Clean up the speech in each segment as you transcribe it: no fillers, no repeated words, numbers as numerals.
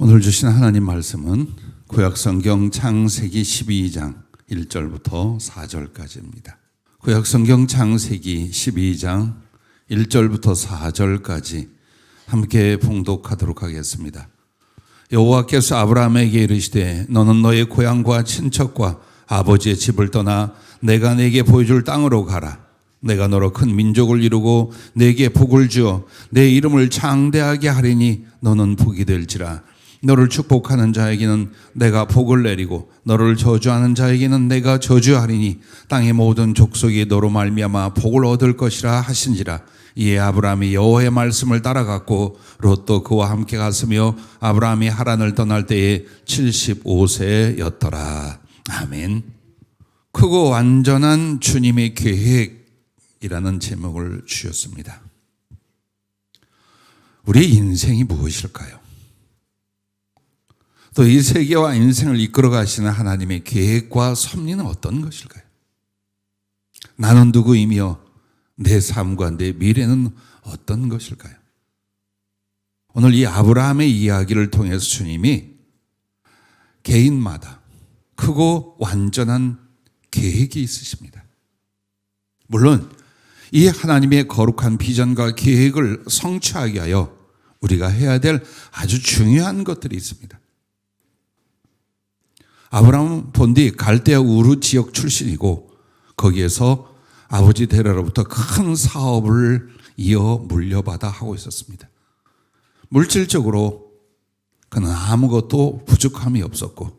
오늘 주신 하나님 말씀은 구약성경 창세기 12장 1절부터 4절까지입니다. 구약성경 창세기 12장 1절부터 4절까지 함께 봉독하도록 하겠습니다. 여호와께서 아브라함에게 이르시되 너는 너의 고향과 친척과 아버지의 집을 떠나 내가 네게 보여줄 땅으로 가라. 내가 너로 큰 민족을 이루고 네게 복을 주어 내 이름을 장대하게 하리니 너는 복이 될지라. 너를 축복하는 자에게는 내가 복을 내리고 너를 저주하는 자에게는 내가 저주하리니 땅의 모든 족속이 너로 말미암아 복을 얻을 것이라 하신지라. 이에 아브라함이 여호와의 말씀을 따라갔고 롯도 그와 함께 갔으며 아브라함이 하란을 떠날 때에 75세였더라. 아멘. 크고 완전한 주님의 계획이라는 제목을 주셨습니다. 우리의 인생이 무엇일까요? 또 이 세계와 인생을 이끌어 가시는 하나님의 계획과 섭리는 어떤 것일까요? 나는 누구이며 내 삶과 내 미래는 어떤 것일까요? 오늘 이 아브라함의 이야기를 통해서 주님이 개인마다 크고 완전한 계획이 있으십니다. 물론 이 하나님의 거룩한 비전과 계획을 성취하게 하여 우리가 해야 될 아주 중요한 것들이 있습니다. 아브라함은 본디 갈대아 우르 지역 출신이고 거기에서 아버지 데라로부터 큰 사업을 이어 물려받아 하고 있었습니다. 물질적으로 그는 아무것도 부족함이 없었고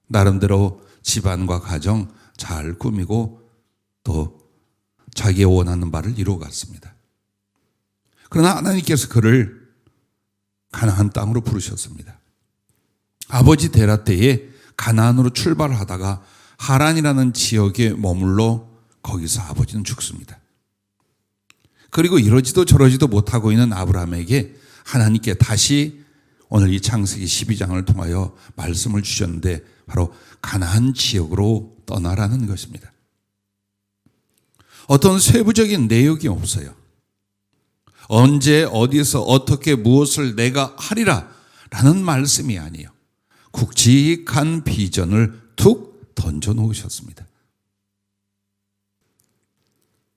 나름대로 집안과 가정 잘 꾸미고 또 자기의 원하는 바를 이루어갔습니다. 그러나 하나님께서 그를 가나안 땅으로 부르셨습니다. 아버지 데라 때에 가나안으로 출발을 하다가 하란이라는 지역에 머물러 거기서 아버지는 죽습니다. 그리고 이러지도 저러지도 못하고 있는 아브라함에게 하나님께 다시 오늘 이 창세기 12장을 통하여 말씀을 주셨는데 바로 가나안 지역으로 떠나라는 것입니다. 어떤 세부적인 내용이 없어요. 언제 어디서 어떻게 무엇을 내가 하리라 라는 말씀이 아니에요. 굵직한 비전을 툭 던져놓으셨습니다.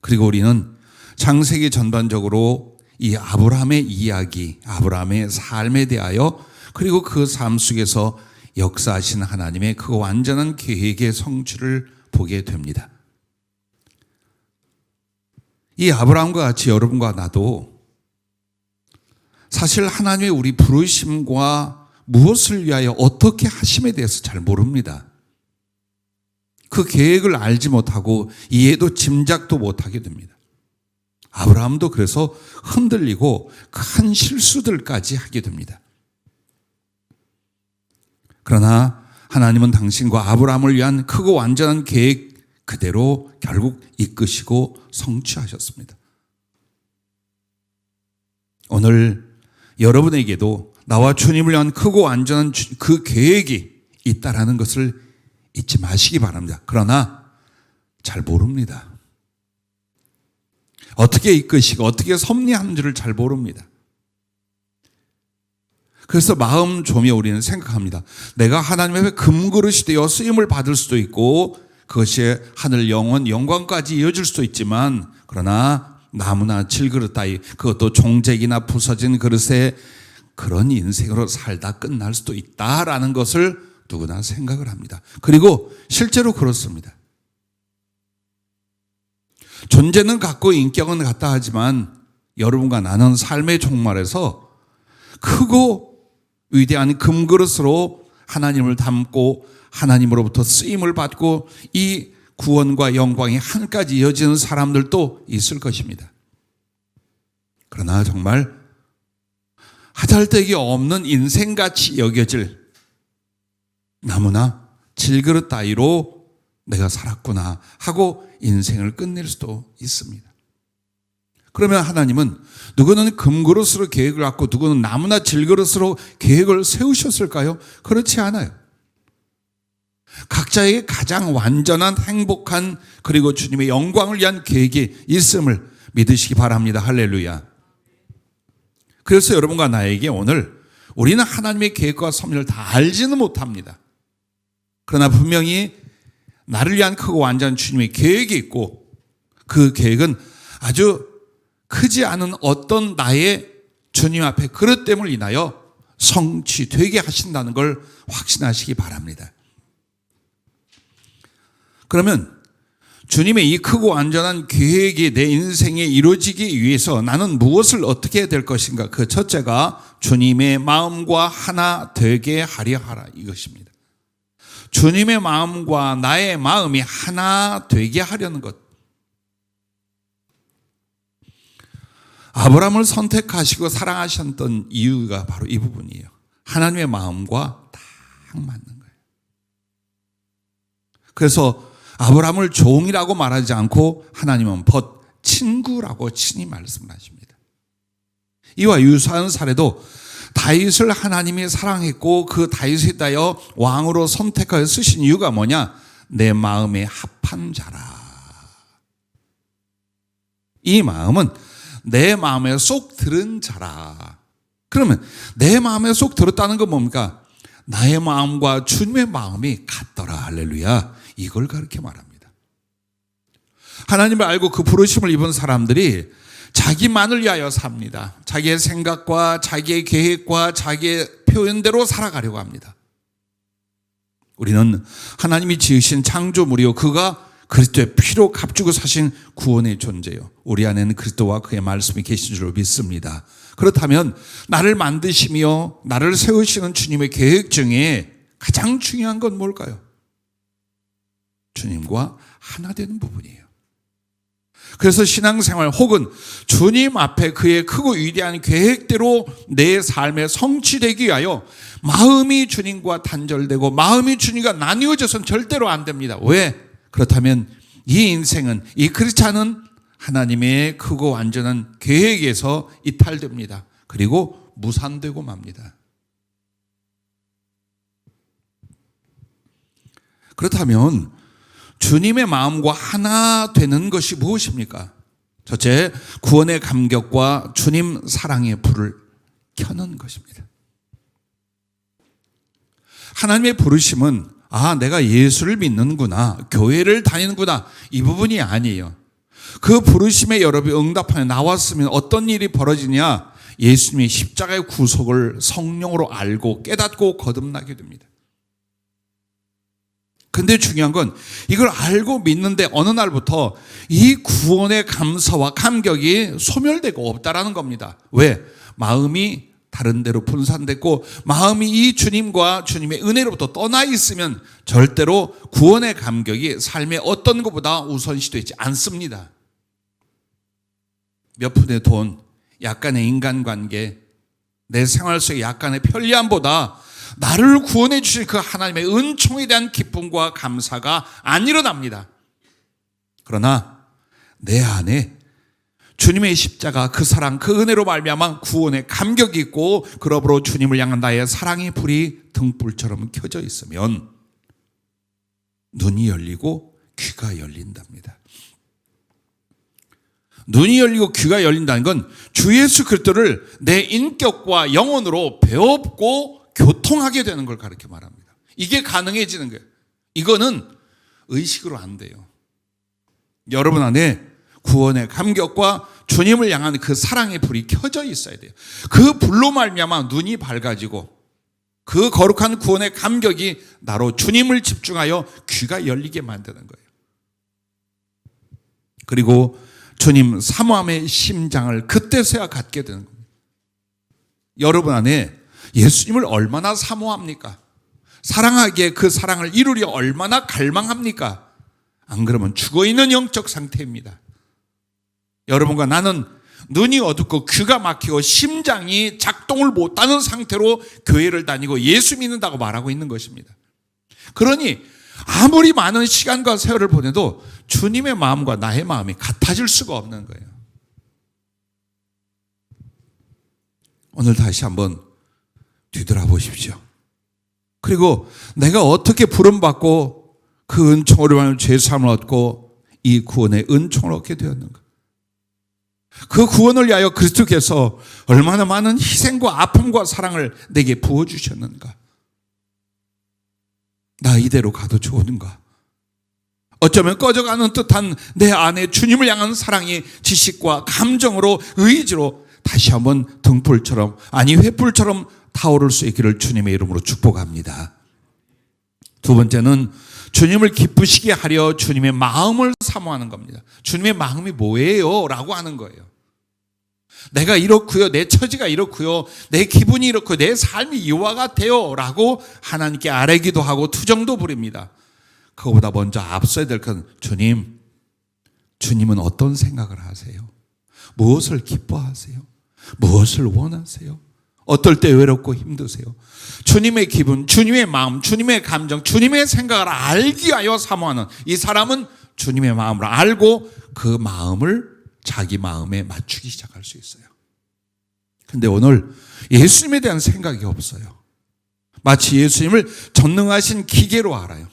그리고 우리는 창세기 전반적으로 이 아브라함의 이야기, 아브라함의 삶에 대하여 그리고 그 삶 속에서 역사하신 하나님의 그 완전한 계획의 성취를 보게 됩니다. 이 아브라함과 같이 여러분과 나도 사실 하나님의 우리 부르심과 무엇을 위하여 어떻게 하심에 대해서 잘 모릅니다. 그 계획을 알지 못하고 이해도 짐작도 못하게 됩니다. 아브라함도 그래서 흔들리고 큰 실수들까지 하게 됩니다. 그러나 하나님은 당신과 아브라함을 위한 크고 완전한 계획 그대로 결국 이끄시고 성취하셨습니다. 오늘 여러분에게도 나와 주님을 위한 크고 완전한 그 계획이 있다라는 것을 잊지 마시기 바랍니다. 그러나 잘 모릅니다. 어떻게 이끄시고 어떻게 섭리하는지를 잘 모릅니다. 그래서 마음 조미에 우리는 생각합니다. 내가 하나님 앞에 금그릇이 되어 쓰임을 받을 수도 있고 그것이 하늘 영원 영광까지 이어질 수도 있지만 그러나 나무나 질그릇 따위 그것도 종잭이나 부서진 그릇에 그런 인생으로 살다 끝날 수도 있다라는 것을 누구나 생각을 합니다. 그리고 실제로 그렇습니다. 존재는 같고 인격은 같다 하지만 여러분과 나는 삶의 종말에서 크고 위대한 금그릇으로 하나님을 담고 하나님으로부터 쓰임을 받고 이 구원과 영광이 한까지 이어지는 사람들도 있을 것입니다. 그러나 정말 하잘데기 없는 인생같이 여겨질 나무나 질그릇 따위로 내가 살았구나 하고 인생을 끝낼 수도 있습니다. 그러면 하나님은 누구는 금그릇으로 계획을 갖고 누구는 나무나 질그릇으로 계획을 세우셨을까요? 그렇지 않아요. 각자에게 가장 완전한 행복한 그리고 주님의 영광을 위한 계획이 있음을 믿으시기 바랍니다. 할렐루야. 그래서 여러분과 나에게 오늘 우리는 하나님의 계획과 섭리를 다 알지는 못합니다. 그러나 분명히 나를 위한 크고 완전한 주님의 계획이 있고 그 계획은 아주 크지 않은 어떤 나의 주님 앞에 그릇됨을 인하여 성취되게 하신다는 걸 확신하시기 바랍니다. 그러면 주님의 이 크고 완전한 계획이 내 인생에 이루어지기 위해서 나는 무엇을 어떻게 해야 될 것인가? 그 첫째가 주님의 마음과 하나 되게 하려 하라 이것입니다. 주님의 마음과 나의 마음이 하나 되게 하려는 것. 아브라함을 선택하시고 사랑하셨던 이유가 바로 이 부분이에요. 하나님의 마음과 딱 맞는 거예요. 그래서 아브라함을 종이라고 말하지 않고 하나님은 벗 친구라고 친히 말씀을 하십니다. 이와 유사한 사례도 다윗을 하나님이 사랑했고 그 다윗에 대하여 왕으로 선택하여 쓰신 이유가 뭐냐? 내 마음에 합한 자라. 이 마음은 내 마음에 쏙 들은 자라. 그러면 내 마음에 쏙 들었다는 건 뭡니까? 나의 마음과 주님의 마음이 같더라. 할렐루야. 이걸 그렇게 말합니다. 하나님을 알고 그 부르심을 입은 사람들이 자기만을 위하여 삽니다. 자기의 생각과 자기의 계획과 자기의 표현대로 살아가려고 합니다. 우리는 하나님이 지으신 창조물이요 그가 그리스도의 피로 값주고 사신 구원의 존재요. 우리 안에는 그리스도와 그의 말씀이 계신 줄로 믿습니다. 그렇다면 나를 만드시며 나를 세우시는 주님의 계획 중에 가장 중요한 건 뭘까요? 주님과 하나 되는 부분이에요. 그래서 신앙생활 혹은 주님 앞에 그의 크고 위대한 계획대로 내 삶에 성취되기 위하여 마음이 주님과 단절되고 마음이 주님과 나뉘어져서는 절대로 안 됩니다. 왜? 그렇다면 이 인생은 이 그렇지 않은 하나님의 크고 완전한 계획에서 이탈됩니다. 그리고 무산되고 맙니다. 그렇다면 주님의 마음과 하나 되는 것이 무엇입니까? 첫째, 구원의 감격과 주님 사랑의 불을 켜는 것입니다. 하나님의 부르심은 내가 예수를 믿는구나, 교회를 다니는구나 이 부분이 아니에요. 그 부르심에 여러분이 응답하여 나왔으면 어떤 일이 벌어지냐? 예수님의 십자가의 구속을 성령으로 알고 깨닫고 거듭나게 됩니다. 근데 중요한 건 이걸 알고 믿는데 어느 날부터 이 구원의 감사와 감격이 소멸되고 없다라는 겁니다. 왜? 마음이 다른 데로 분산됐고 마음이 이 주님과 주님의 은혜로부터 떠나 있으면 절대로 구원의 감격이 삶의 어떤 것보다 우선시되지 않습니다. 몇 푼의 돈, 약간의 인간관계, 내 생활 속의 약간의 편리함보다 나를 구원해 주신 그 하나님의 은총에 대한 기쁨과 감사가 안 일어납니다. 그러나 내 안에 주님의 십자가, 그 사랑, 그 은혜로 말미암아 구원의 감격이 있고 그러므로 주님을 향한 나의 사랑의 불이 등불처럼 켜져 있으면 눈이 열리고 귀가 열린답니다. 눈이 열리고 귀가 열린다는 건 주 예수 그리스도를 내 인격과 영혼으로 배웠고 교통하게 되는 걸 가르쳐 말합니다. 이게 가능해지는 거예요. 이거는 의식으로 안 돼요. 여러분 안에 구원의 감격과 주님을 향한 그 사랑의 불이 켜져 있어야 돼요. 그 불로 말미암아 눈이 밝아지고 그 거룩한 구원의 감격이 나로 주님을 집중하여 귀가 열리게 만드는 거예요. 그리고 주님 사모함의 심장을 그때서야 갖게 되는 겁니다. 여러분 안에 예수님을 얼마나 사모합니까? 사랑하기에 그 사랑을 이루려 얼마나 갈망합니까? 안 그러면 죽어있는 영적 상태입니다. 여러분과 나는 눈이 어둡고 귀가 막히고 심장이 작동을 못하는 상태로 교회를 다니고 예수 믿는다고 말하고 있는 것입니다. 그러니 아무리 많은 시간과 세월을 보내도 주님의 마음과 나의 마음이 같아질 수가 없는 거예요. 오늘 다시 한번 뒤돌아보십시오. 그리고 내가 어떻게 부름받고 그 은총으로 말하면 죄사함을 얻고 이 구원의 은총을 얻게 되었는가? 그 구원을 위하여 그리스도께서 얼마나 많은 희생과 아픔과 사랑을 내게 부어주셨는가. 나 이대로 가도 좋은가. 어쩌면 꺼져가는 듯한 내 안에 주님을 향한 사랑이 지식과 감정으로 의지로 다시 한번 등불처럼, 아니 횃불처럼 타오를 수 있기를 주님의 이름으로 축복합니다. 두 번째는 주님을 기쁘시게 하려 주님의 마음을 사모하는 겁니다. 주님의 마음이 뭐예요? 라고 하는 거예요. 내가 이렇고요, 내 처지가 이렇고요, 내 기분이 이렇고 내 삶이 이와 같아요 라고 하나님께 아뢰기도 하고 투정도 부립니다. 그거보다 먼저 앞서야 될 건 주님은 어떤 생각을 하세요? 무엇을 기뻐하세요? 무엇을 원하세요? 어떨 때 외롭고 힘드세요? 주님의 기분, 주님의 마음, 주님의 감정, 주님의 생각을 알기 위하여 사모하는 이 사람은 주님의 마음을 알고 그 마음을 자기 마음에 맞추기 시작할 수 있어요. 근데 오늘 예수님에 대한 생각이 없어요. 마치 예수님을 전능하신 기계로 알아요.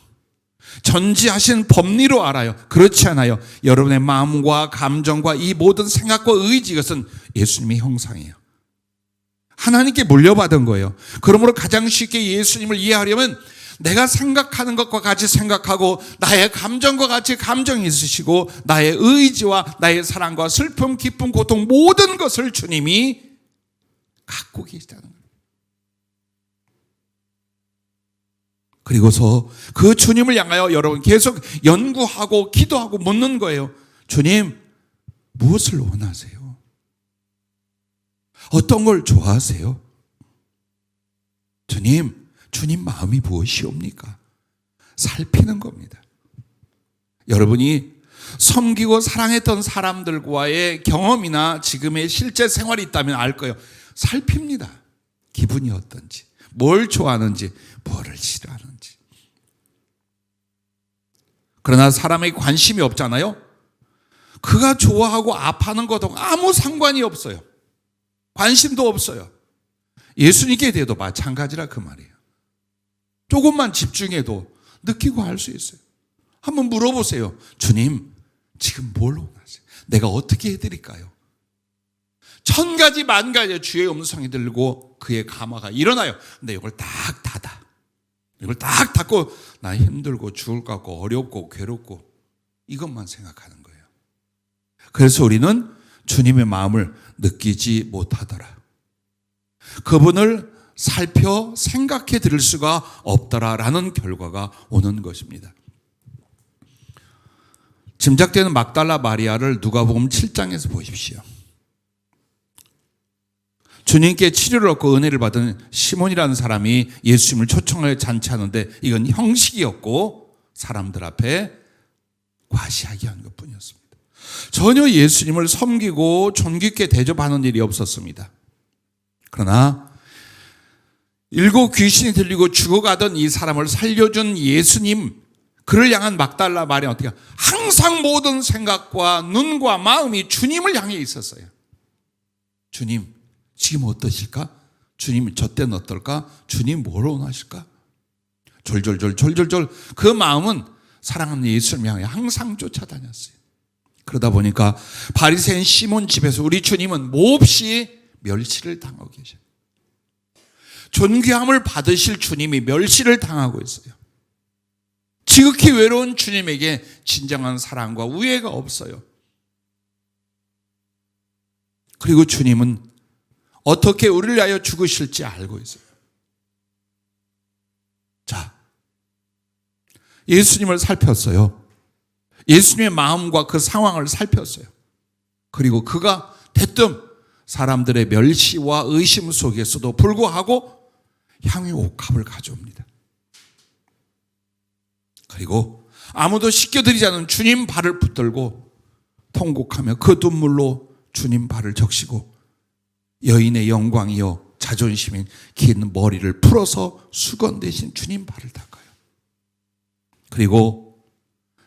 전지하신 법리로 알아요. 그렇지 않아요. 여러분의 마음과 감정과 이 모든 생각과 의지, 이것은 예수님의 형상이에요. 하나님께 물려받은 거예요. 그러므로 가장 쉽게 예수님을 이해하려면 내가 생각하는 것과 같이 생각하고 나의 감정과 같이 감정이 있으시고 나의 의지와 나의 사랑과 슬픔, 기쁨, 고통 모든 것을 주님이 갖고 계시다는 거예요. 그리고서 그 주님을 향하여 여러분 계속 연구하고 기도하고 묻는 거예요. 주님, 무엇을 원하세요? 어떤 걸 좋아하세요? 주님 마음이 무엇이옵니까? 살피는 겁니다. 여러분이 섬기고 사랑했던 사람들과의 경험이나 지금의 실제 생활이 있다면 알 거예요. 살핍니다. 기분이 어떤지, 뭘 좋아하는지, 뭐를 싫어하는지. 그러나 사람에게 관심이 없잖아요. 그가 좋아하고 아파하는 것하고 아무 상관이 없어요. 관심도 없어요. 예수님께 대해도 마찬가지라 그 말이에요. 조금만 집중해도 느끼고 알 수 있어요. 한번 물어보세요. 주님, 지금 뭘 원하세요? 내가 어떻게 해드릴까요? 1000가지 만가지의 주의 음성이 들고 그의 감화가 일어나요. 근데 이걸 딱 닫아. 이걸 딱 닫고 나 힘들고 죽을 것 같고 어렵고 괴롭고 이것만 생각하는 거예요. 그래서 우리는 주님의 마음을 느끼지 못하더라. 그분을 살펴 생각해 드릴 수가 없더라라는 결과가 오는 것입니다. 짐작되는 막달라 마리아를 누가복음 7장에서 보십시오. 주님께 치료를 얻고 은혜를 받은 시몬이라는 사람이 예수님을 초청하여 잔치하는데 이건 형식이었고 사람들 앞에 과시하게 한 것뿐이었습니다. 전혀 예수님을 섬기고 존귀 있게 대접하는 일이 없었습니다. 그러나 7 귀신이 들리고 죽어가던 이 사람을 살려준 예수님, 그를 향한 막달라 마리아 어떻게 항상 모든 생각과 눈과 마음이 주님을 향해 있었어요. 주님, 지금 어떠실까? 주님, 저 때는 어떨까? 주님, 뭘 원하실까? 졸졸졸 그 마음은 사랑하는 예수님을 향해 항상 쫓아다녔어요. 그러다 보니까 바리새인 시몬 집에서 우리 주님은 몹시 멸시를 당하고 계셔요. 존귀함을 받으실 주님이 멸시를 당하고 있어요. 지극히 외로운 주님에게 진정한 사랑과 우애가 없어요. 그리고 주님은 어떻게 우리를 위하여 죽으실지 알고 있어요. 자, 예수님을 살폈어요. 예수님의 마음과 그 상황을 살폈어요. 그리고 그가 대뜸 사람들의 멸시와 의심 속에서도 불구하고 향유 옥합을 가져옵니다. 그리고 아무도 씻겨드리지 않은 주님 발을 붙들고 통곡하며 그 눈물로 주님 발을 적시고 여인의 영광이요 자존심인 긴 머리를 풀어서 수건 대신 주님 발을 닦아요. 그리고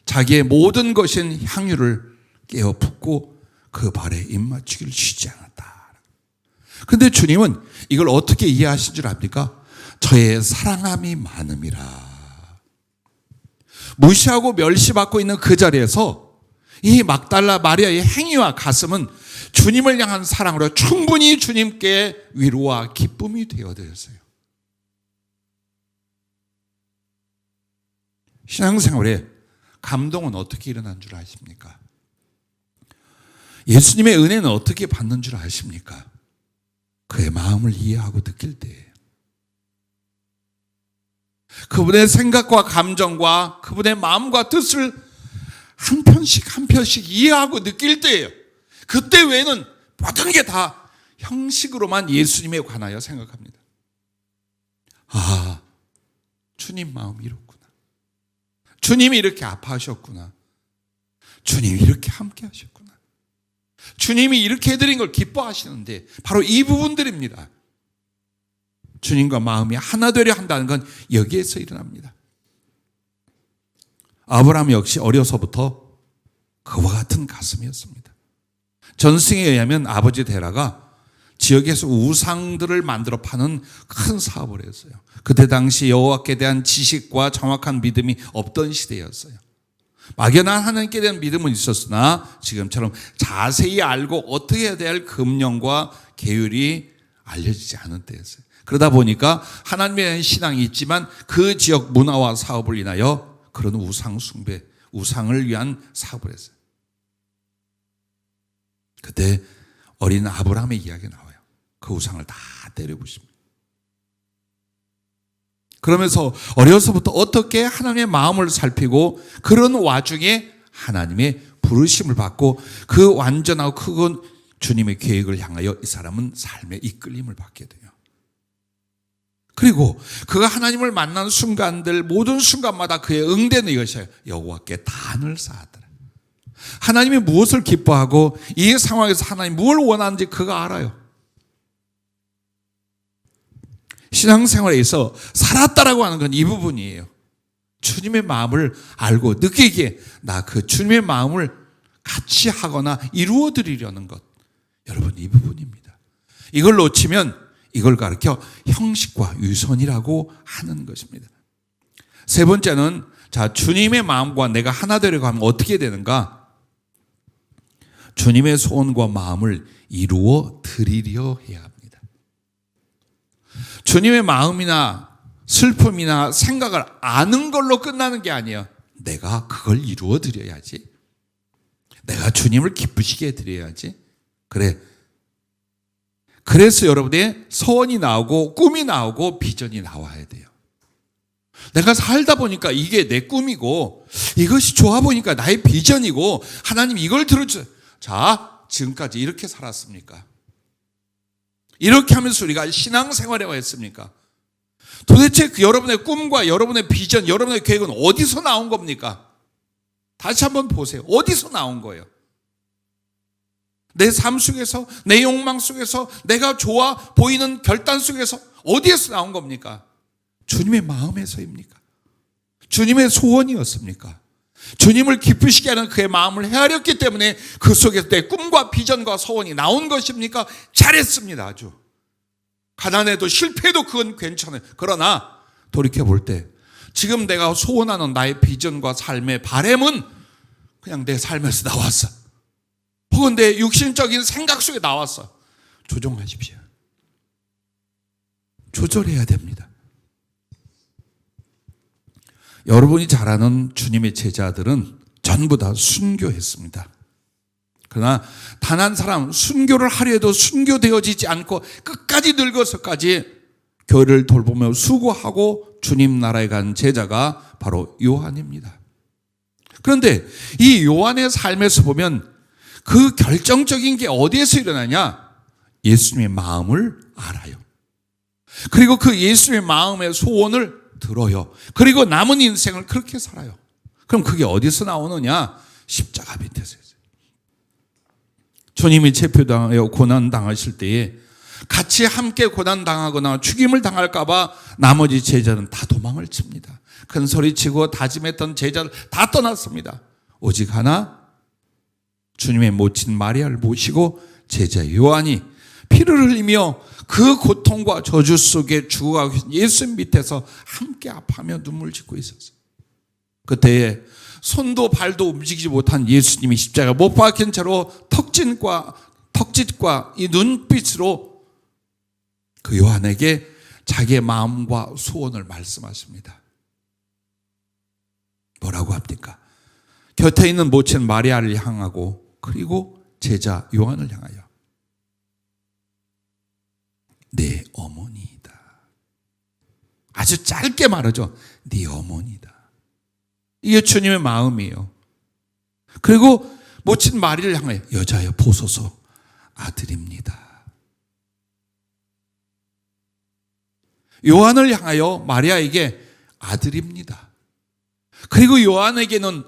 자기의 모든 것인 향유를 깨어 붓고 그 발에 입맞추기를 쉬지 않았다. 그런데 주님은 이걸 어떻게 이해하신 줄 압니까? 저의 사랑함이 많음이라. 무시하고 멸시받고 있는 그 자리에서 이 막달라 마리아의 행위와 가슴은 주님을 향한 사랑으로 충분히 주님께 위로와 기쁨이 되어드렸어요. 신앙생활에 감동은 어떻게 일어난 줄 아십니까? 예수님의 은혜는 어떻게 받는 줄 아십니까? 그의 마음을 이해하고 느낄 때예요. 그분의 생각과 감정과 그분의 마음과 뜻을 한 편씩 이해하고 느낄 때예요. 그때 외에는 모든 게 다 형식으로만 예수님에 관하여 생각합니다. 아, 주님 마음이 이렇구나. 주님이 이렇게 아파하셨구나. 주님이 이렇게 함께 하셨구나. 주님이 이렇게 해드린 걸 기뻐하시는데 바로 이 부분들입니다. 주님과 마음이 하나 되려 한다는 건 여기에서 일어납니다. 아브라함 역시 어려서부터 그와 같은 가슴이었습니다. 전승에 의하면 아버지 데라가 지역에서 우상들을 만들어 파는 큰 사업을 했어요. 그때 당시 여호와께 대한 지식과 정확한 믿음이 없던 시대였어요. 막연한 하나님께 대한 믿음은 있었으나 지금처럼 자세히 알고 어떻게 해야 될 금령과 계율이 알려지지 않은 때였어요. 그러다 보니까 하나님에 대한 신앙이 있지만 그 지역 문화와 사업을 인하여 그런 우상 숭배, 우상을 위한 사업을 했어요. 그때 어린 아브라함의 이야기가 나와요. 그 우상을 다 때려부십니다. 그러면서 어려서부터 어떻게 하나님의 마음을 살피고 그런 와중에 하나님의 부르심을 받고 그 완전하고 크고 주님의 계획을 향하여 이 사람은 삶의 이끌림을 받게 돼요. 그리고 그가 하나님을 만나는 순간들 모든 순간마다 그의 응대는 이것이에요. 여호와께 단을 쌓았더라. 하나님이 무엇을 기뻐하고 이 상황에서 하나님 무엇을 원하는지 그가 알아요. 신앙생활에서 살았다라고 하는 건 이 부분이에요. 주님의 마음을 알고 느끼기에 나 그 주님의 마음을 같이 하거나 이루어 드리려는 것. 여러분 이 부분입니다. 이걸 놓치면 이걸 가르쳐 형식과 유선이라고 하는 것입니다. 세 번째는 자 주님의 마음과 내가 하나 되려고 하면 어떻게 되는가? 주님의 소원과 마음을 이루어 드리려 해야 합니다. 주님의 마음이나 슬픔이나 생각을 아는 걸로 끝나는 게 아니에요. 내가 그걸 이루어 드려야지. 내가 주님을 기쁘시게 드려야지. 그래서 여러분의 소원이 나오고 꿈이 나오고 비전이 나와야 돼요. 내가 살다 보니까 이게 내 꿈이고 이것이 좋아 보니까 나의 비전이고 하나님 이걸 들어주세요. 자, 지금까지 이렇게 살았습니까? 이렇게 하면서 우리가 신앙생활에 왔습니까? 도대체 여러분의 꿈과 여러분의 비전, 여러분의 계획은 어디서 나온 겁니까? 다시 한번 보세요. 어디서 나온 거예요? 내 삶 속에서, 내 욕망 속에서, 내가 좋아 보이는 결단 속에서 어디에서 나온 겁니까? 주님의 마음에서입니까? 주님의 소원이었습니까? 주님을 기쁘시게 하는 그의 마음을 헤아렸기 때문에 그 속에서 내 꿈과 비전과 소원이 나온 것입니까? 잘했습니다. 아주. 가난해도 실패해도 그건 괜찮아요. 그러나 돌이켜볼 때 지금 내가 소원하는 나의 비전과 삶의 바램은 그냥 내 삶에서 나왔어. 혹은 내 육신적인 생각 속에 나왔어. 조정하십시오. 조절해야 됩니다. 여러분이 잘 아는 주님의 제자들은 전부 다 순교했습니다. 그러나 단 한 사람 순교를 하려 해도 순교되어지지 않고 끝까지 늙어서까지 교회를 돌보며 수고하고 주님 나라에 간 제자가 바로 요한입니다. 그런데 이 요한의 삶에서 보면 그 결정적인 게 어디에서 일어나냐? 예수님의 마음을 알아요. 그리고 그 예수님의 마음의 소원을 들어요. 그리고 남은 인생을 그렇게 살아요. 그럼 그게 어디서 나오느냐? 십자가 밑에서. 주님이 체포당하여 고난당하실 때에 같이 함께 고난당하거나 죽임을 당할까 봐 나머지 제자는 다 도망을 칩니다. 큰 소리치고 다짐했던 제자들 다 떠났습니다. 오직 하나 주님의 모친 마리아를 모시고 제자 요한이 피를 흘리며 그 고통과 저주 속에 죽어가고 계신 예수님 밑에서 함께 아파하며 눈물 짓고 있었어요. 그때에 손도 발도 움직이지 못한 예수님이 십자가 못 박힌 채로 턱짓과 이 눈빛으로 그 요한에게 자기의 마음과 소원을 말씀하십니다. 뭐라고 합니까? 곁에 있는 모친 마리아를 향하고 그리고 제자 요한을 향하여 내 어머니이다. 아주 짧게 말하죠. 네 어머니다. 이게 주님의 마음이에요. 그리고 모친 마리를 향하여 여자여 보소서 아들입니다. 요한을 향하여 마리아에게 아들입니다. 그리고 요한에게는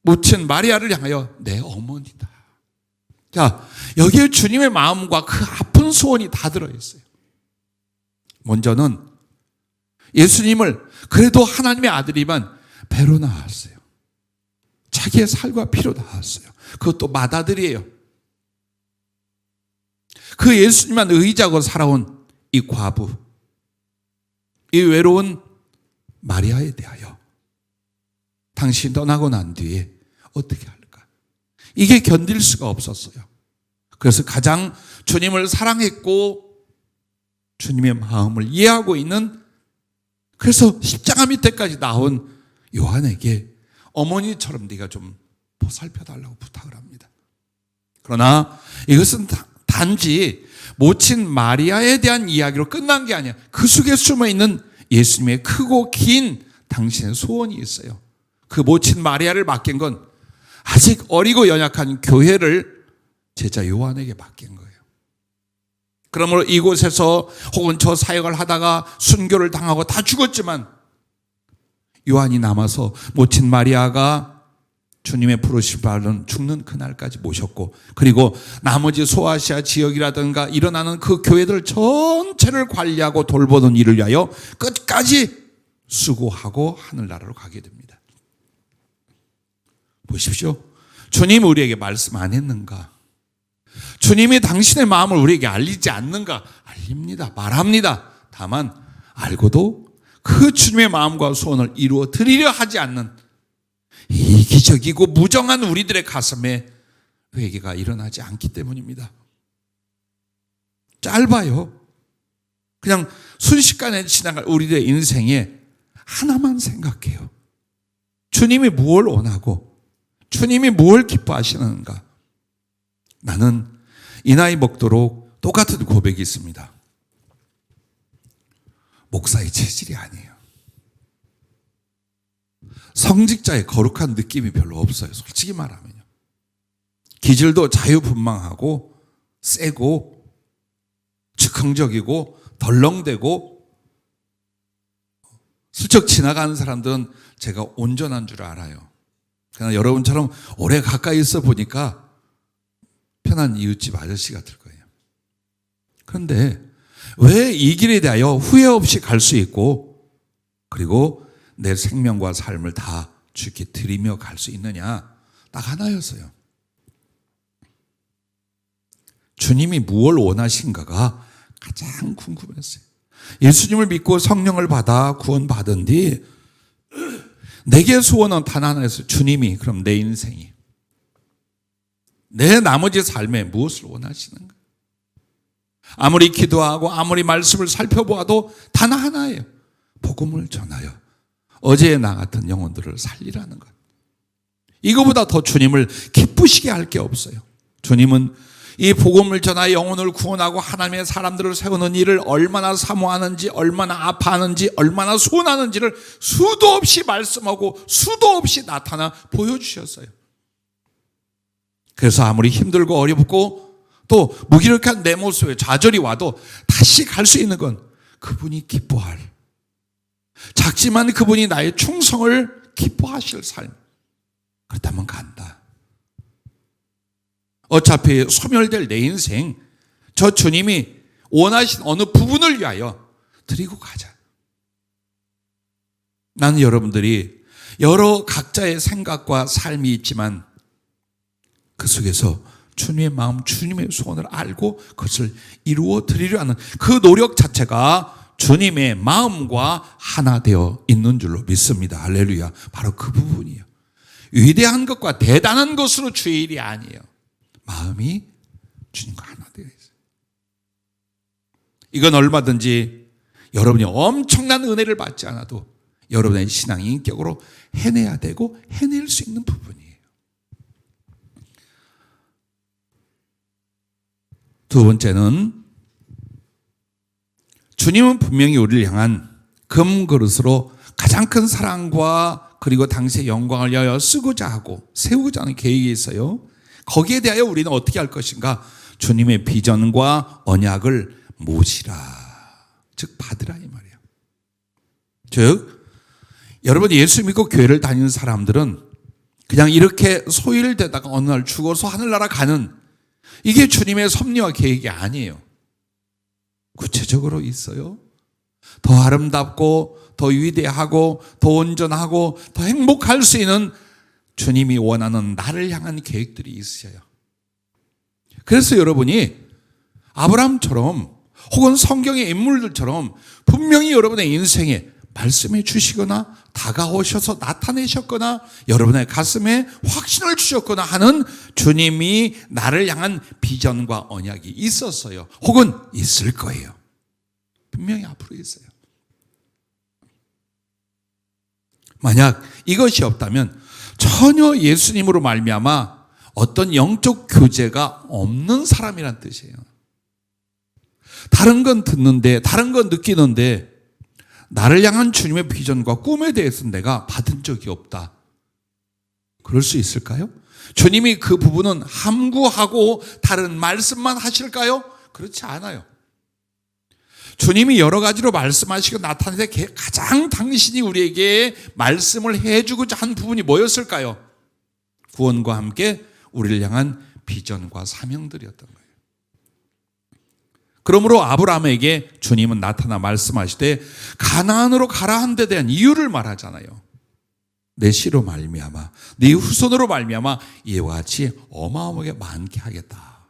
모친 마리아를 향하여 내 어머니다. 자, 여기에 주님의 마음과 그 아픈 소원이 다 들어있어요. 먼저는 예수님을 그래도 하나님의 아들이만 배로 낳았어요. 자기의 살과 피로 낳았어요. 그것도 맏아들이에요. 그 예수님만 의지하고 살아온 이 과부, 이 외로운 마리아에 대하여 당신이 떠나고 난 뒤에 어떻게 할까? 이게 견딜 수가 없었어요. 그래서 가장 주님을 사랑했고 주님의 마음을 이해하고 있는, 그래서 십자가 밑에까지 나온 요한에게 어머니처럼 네가 좀 보살펴달라고 부탁을 합니다. 그러나 이것은 단지 모친 마리아에 대한 이야기로 끝난 게 아니야. 그 속에 숨어있는 예수님의 크고 긴 당신의 소원이 있어요. 그 모친 마리아를 맡긴 건 아직 어리고 연약한 교회를 제자 요한에게 맡긴 거예요. 그러므로 이곳에서 혹은 저 사역을 하다가 순교를 당하고 다 죽었지만 요한이 남아서 모친 마리아가 주님의 부르심 받은 죽는 그날까지 모셨고, 그리고 나머지 소아시아 지역이라든가 일어나는 그 교회들 전체를 관리하고 돌보는 일을 위하여 끝까지 수고하고 하늘나라로 가게 됩니다. 보십시오. 주님이 우리에게 말씀 안 했는가? 주님이 당신의 마음을 우리에게 알리지 않는가? 알립니다. 말합니다. 다만 알고도 그 주님의 마음과 소원을 이루어 드리려 하지 않는 이기적이고 무정한 우리들의 가슴에 회개가 일어나지 않기 때문입니다. 짧아요. 그냥 순식간에 지나갈 우리들의 인생에 하나만 생각해요. 주님이 무엇을 원하고 주님이 무엇을 기뻐하시는가? 나는 이 나이 먹도록 똑같은 고백이 있습니다. 목사의 체질이 아니에요. 성직자의 거룩한 느낌이 별로 없어요. 솔직히 말하면요. 기질도 자유분방하고 세고 즉흥적이고 덜렁대고, 슬쩍 지나가는 사람들은 제가 온전한 줄 알아요. 그러나 여러분처럼 오래 가까이 있어 보니까 편한 이웃집 아저씨 같을 거예요. 그런데 왜 이 길에 대하여 후회 없이 갈 수 있고, 그리고 내 생명과 삶을 다 주께 드리며 갈 수 있느냐? 딱 하나였어요. 주님이 무엇을 원하신가가 가장 궁금했어요. 예수님을 믿고 성령을 받아 구원받은 뒤 내게 소원은 단 하나였어요. 주님이 그럼 내 인생이, 내 나머지 삶에 무엇을 원하시는가? 아무리 기도하고 아무리 말씀을 살펴보아도 단 하나예요. 복음을 전하여 어제의 나 같은 영혼들을 살리라는 것. 이거보다 더 주님을 기쁘시게 할 게 없어요. 주님은 이 복음을 전하여 영혼을 구원하고 하나님의 사람들을 세우는 일을 얼마나 사모하는지, 얼마나 아파하는지, 얼마나 소원하는지를 수도 없이 말씀하고 수도 없이 나타나 보여주셨어요. 그래서 아무리 힘들고 어렵고 또 무기력한 내 모습에 좌절이 와도 다시 갈 수 있는 건 그분이 기뻐할, 작지만 그분이 나의 충성을 기뻐하실 삶. 그렇다면 간다. 어차피 소멸될 내 인생, 저 주님이 원하신 어느 부분을 위하여 드리고 가자. 나는 여러분들이 여러 각자의 생각과 삶이 있지만 그 속에서 주님의 마음, 주님의 소원을 알고 그것을 이루어 드리려 하는 그 노력 자체가 주님의 마음과 하나 되어 있는 줄로 믿습니다. 할렐루야. 바로 그 부분이에요. 위대한 것과 대단한 것으로 주의 일이 아니에요. 마음이 주님과 하나 되어 있어요. 이건 얼마든지 여러분이 엄청난 은혜를 받지 않아도 여러분의 신앙이 인격으로 해내야 되고 해낼 수 있는 부분이에요. 두 번째는 주님은 분명히 우리를 향한 금그릇으로 가장 큰 사랑과 그리고 당시의 영광을 위하여 쓰고자 하고 세우고자 하는 계획이 있어요. 거기에 대하여 우리는 어떻게 할 것인가? 주님의 비전과 언약을 모시라, 즉 받으라 이 말이에요. 즉 여러분 예수 믿고 교회를 다니는 사람들은 그냥 이렇게 소일되다가 어느 날 죽어서 하늘나라 가는, 이게 주님의 섭리와 계획이 아니에요. 구체적으로 있어요. 더 아름답고 더 위대하고 더 온전하고 더 행복할 수 있는 주님이 원하는 나를 향한 계획들이 있어요. 그래서 여러분이 아브라함처럼 혹은 성경의 인물들처럼 분명히 여러분의 인생에 말씀해 주시거나 다가오셔서 나타내셨거나 여러분의 가슴에 확신을 주셨거나 하는 주님이 나를 향한 비전과 언약이 있었어요. 혹은 있을 거예요. 분명히 앞으로 있어요. 만약 이것이 없다면 전혀 예수님으로 말미암아 어떤 영적 교제가 없는 사람이란 뜻이에요. 다른 건 듣는데, 다른 건 느끼는데 나를 향한 주님의 비전과 꿈에 대해서 내가 받은 적이 없다. 그럴 수 있을까요? 주님이 그 부분은 함구하고 다른 말씀만 하실까요? 그렇지 않아요. 주님이 여러 가지로 말씀하시고 나타낼 때 가장 당신이 우리에게 말씀을 해주고자 한 부분이 뭐였을까요? 구원과 함께 우리를 향한 비전과 사명들이었던 거예요. 그러므로 아브라함에게 주님은 나타나 말씀하시되 가나안으로 가라 한 데 대한 이유를 말하잖아요. 내 씨로 말미암아 네 후손으로 말미암아 이와 같이 어마어마하게 많게 하겠다.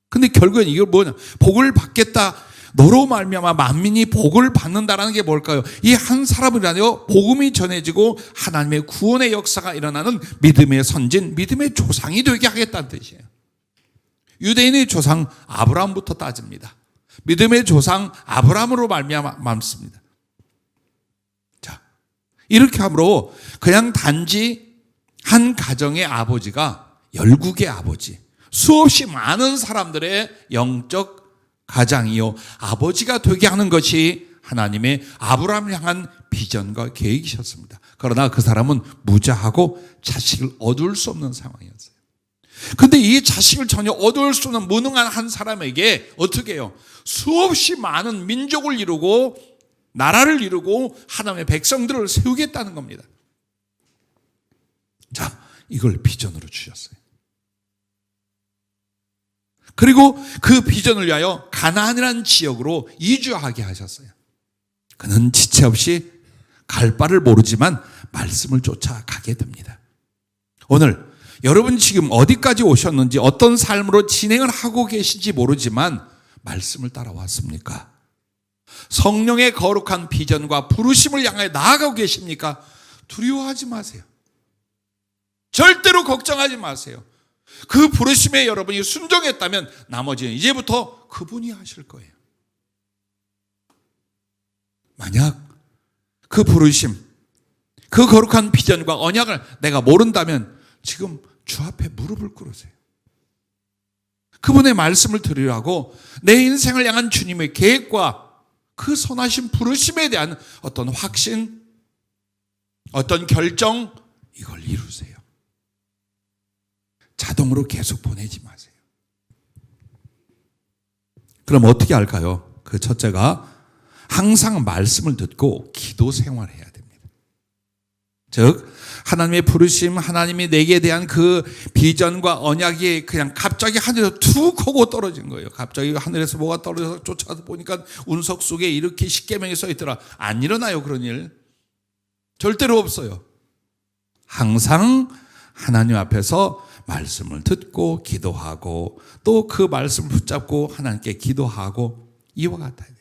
근데 결국엔 이걸 뭐냐? 복을 받겠다. 너로 말미암아 만민이 복을 받는다라는 게 뭘까요? 이 한 사람이라도 복음이 전해지고 하나님의 구원의 역사가 일어나는 믿음의 선진, 믿음의 조상이 되게 하겠다는 뜻이에요. 유대인의 조상 아브라함부터 따집니다. 믿음의 조상 아브라함으로 말미암습니다. 자, 이렇게 함으로 그냥 단지 한 가정의 아버지가 열국의 아버지, 수없이 많은 사람들의 영적 가장이요 아버지가 되게 하는 것이 하나님의 아브라함을 향한 비전과 계획이셨습니다. 그러나 그 사람은 무자하고 자식을 얻을 수 없는 상황이었어요. 근데 이 자식을 전혀 얻을 수 없는 무능한 한 사람에게 어떻게 해요? 수없이 많은 민족을 이루고 나라를 이루고 하나님의 백성들을 세우겠다는 겁니다. 자, 이걸 비전으로 주셨어요. 그리고 그 비전을 위하여 가나안이라는 지역으로 이주하게 하셨어요. 그는 지체 없이 갈 바를 모르지만 말씀을 쫓아가게 됩니다. 오늘 여러분 지금 어디까지 오셨는지 어떤 삶으로 진행을 하고 계신지 모르지만 말씀을 따라왔습니까? 성령의 거룩한 비전과 부르심을 향해 나아가고 계십니까? 두려워하지 마세요. 절대로 걱정하지 마세요. 그 부르심에 여러분이 순종했다면 나머지는 이제부터 그분이 하실 거예요. 만약 그 부르심, 그 거룩한 비전과 언약을 내가 모른다면 지금 주 앞에 무릎을 꿇으세요. 그분의 말씀을 들으라고 내 인생을 향한 주님의 계획과 그 선하신 부르심에 대한 어떤 확신, 어떤 결정, 이걸 이루세요. 자동으로 계속 보내지 마세요. 그럼 어떻게 할까요? 그 첫째가 항상 말씀을 듣고 기도 생활해야 됩니다. 즉 하나님의 부르심, 하나님이 내게 대한 그 비전과 언약이 그냥 갑자기 하늘에서 툭 하고 떨어진 거예요. 갑자기 하늘에서 뭐가 떨어져서 쫓아서 보니까 운석 속에 이렇게 십계명이 써 있더라. 안 일어나요, 그런 일. 절대로 없어요. 항상 하나님 앞에서 말씀을 듣고 기도하고 또 그 말씀을 붙잡고 하나님께 기도하고 이와 같아야 돼요.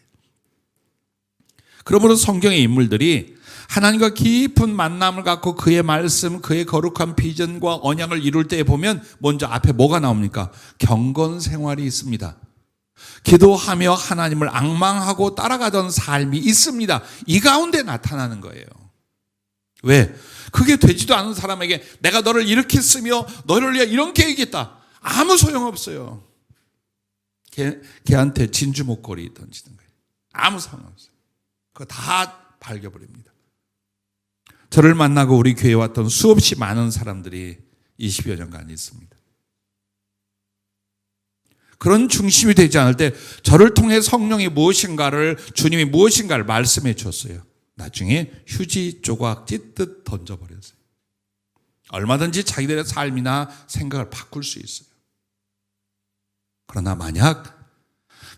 그러므로 성경의 인물들이 하나님과 깊은 만남을 갖고 그의 말씀, 그의 거룩한 비전과 언약을 이룰 때 보면 먼저 앞에 뭐가 나옵니까? 경건 생활이 있습니다. 기도하며 하나님을 앙망하고 따라가던 삶이 있습니다. 이 가운데 나타나는 거예요. 왜? 그게 되지도 않은 사람에게 내가 너를 이렇게 쓰며 너를 위해 이런 계획이겠다. 아무 소용없어요. 걔한테 진주 목걸이 던지는 거예요. 아무 상관없어요. 그거 다 발겨버립니다. 저를 만나고 우리 교회에 왔던 수없이 많은 사람들이 20여 년간 있습니다. 그런 중심이 되지 않을 때 저를 통해 성령이 무엇인가를, 주님이 무엇인가를 말씀해 줬어요. 나중에 휴지 조각 찢듯 던져버렸어요. 얼마든지 자기들의 삶이나 생각을 바꿀 수 있어요. 그러나 만약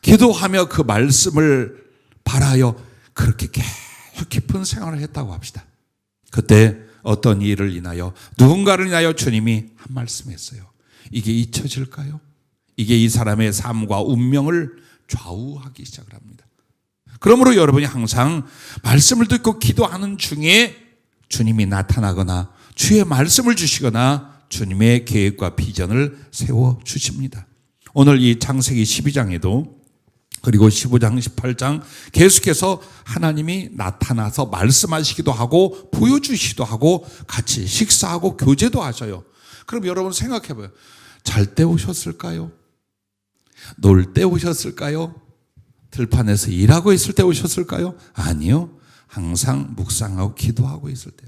기도하며 그 말씀을 바라여 그렇게 계속 깊은 생활을 했다고 합시다. 그때 어떤 일을 인하여 누군가를 인하여 주님이 한 말씀했어요. 이게 잊혀질까요? 이게 이 사람의 삶과 운명을 좌우하기 시작을 합니다. 그러므로 여러분이 항상 말씀을 듣고 기도하는 중에 주님이 나타나거나 주의 말씀을 주시거나 주님의 계획과 비전을 세워주십니다. 오늘 이 창세기 12장에도 그리고 15장, 18장 계속해서 하나님이 나타나서 말씀하시기도 하고 보여주시기도 하고 같이 식사하고 교제도 하셔요. 그럼 여러분 생각해봐요. 잘 때 오셨을까요? 놀 때 오셨을까요? 들판에서 일하고 있을 때 오셨을까요? 아니요. 항상 묵상하고 기도하고 있을 때.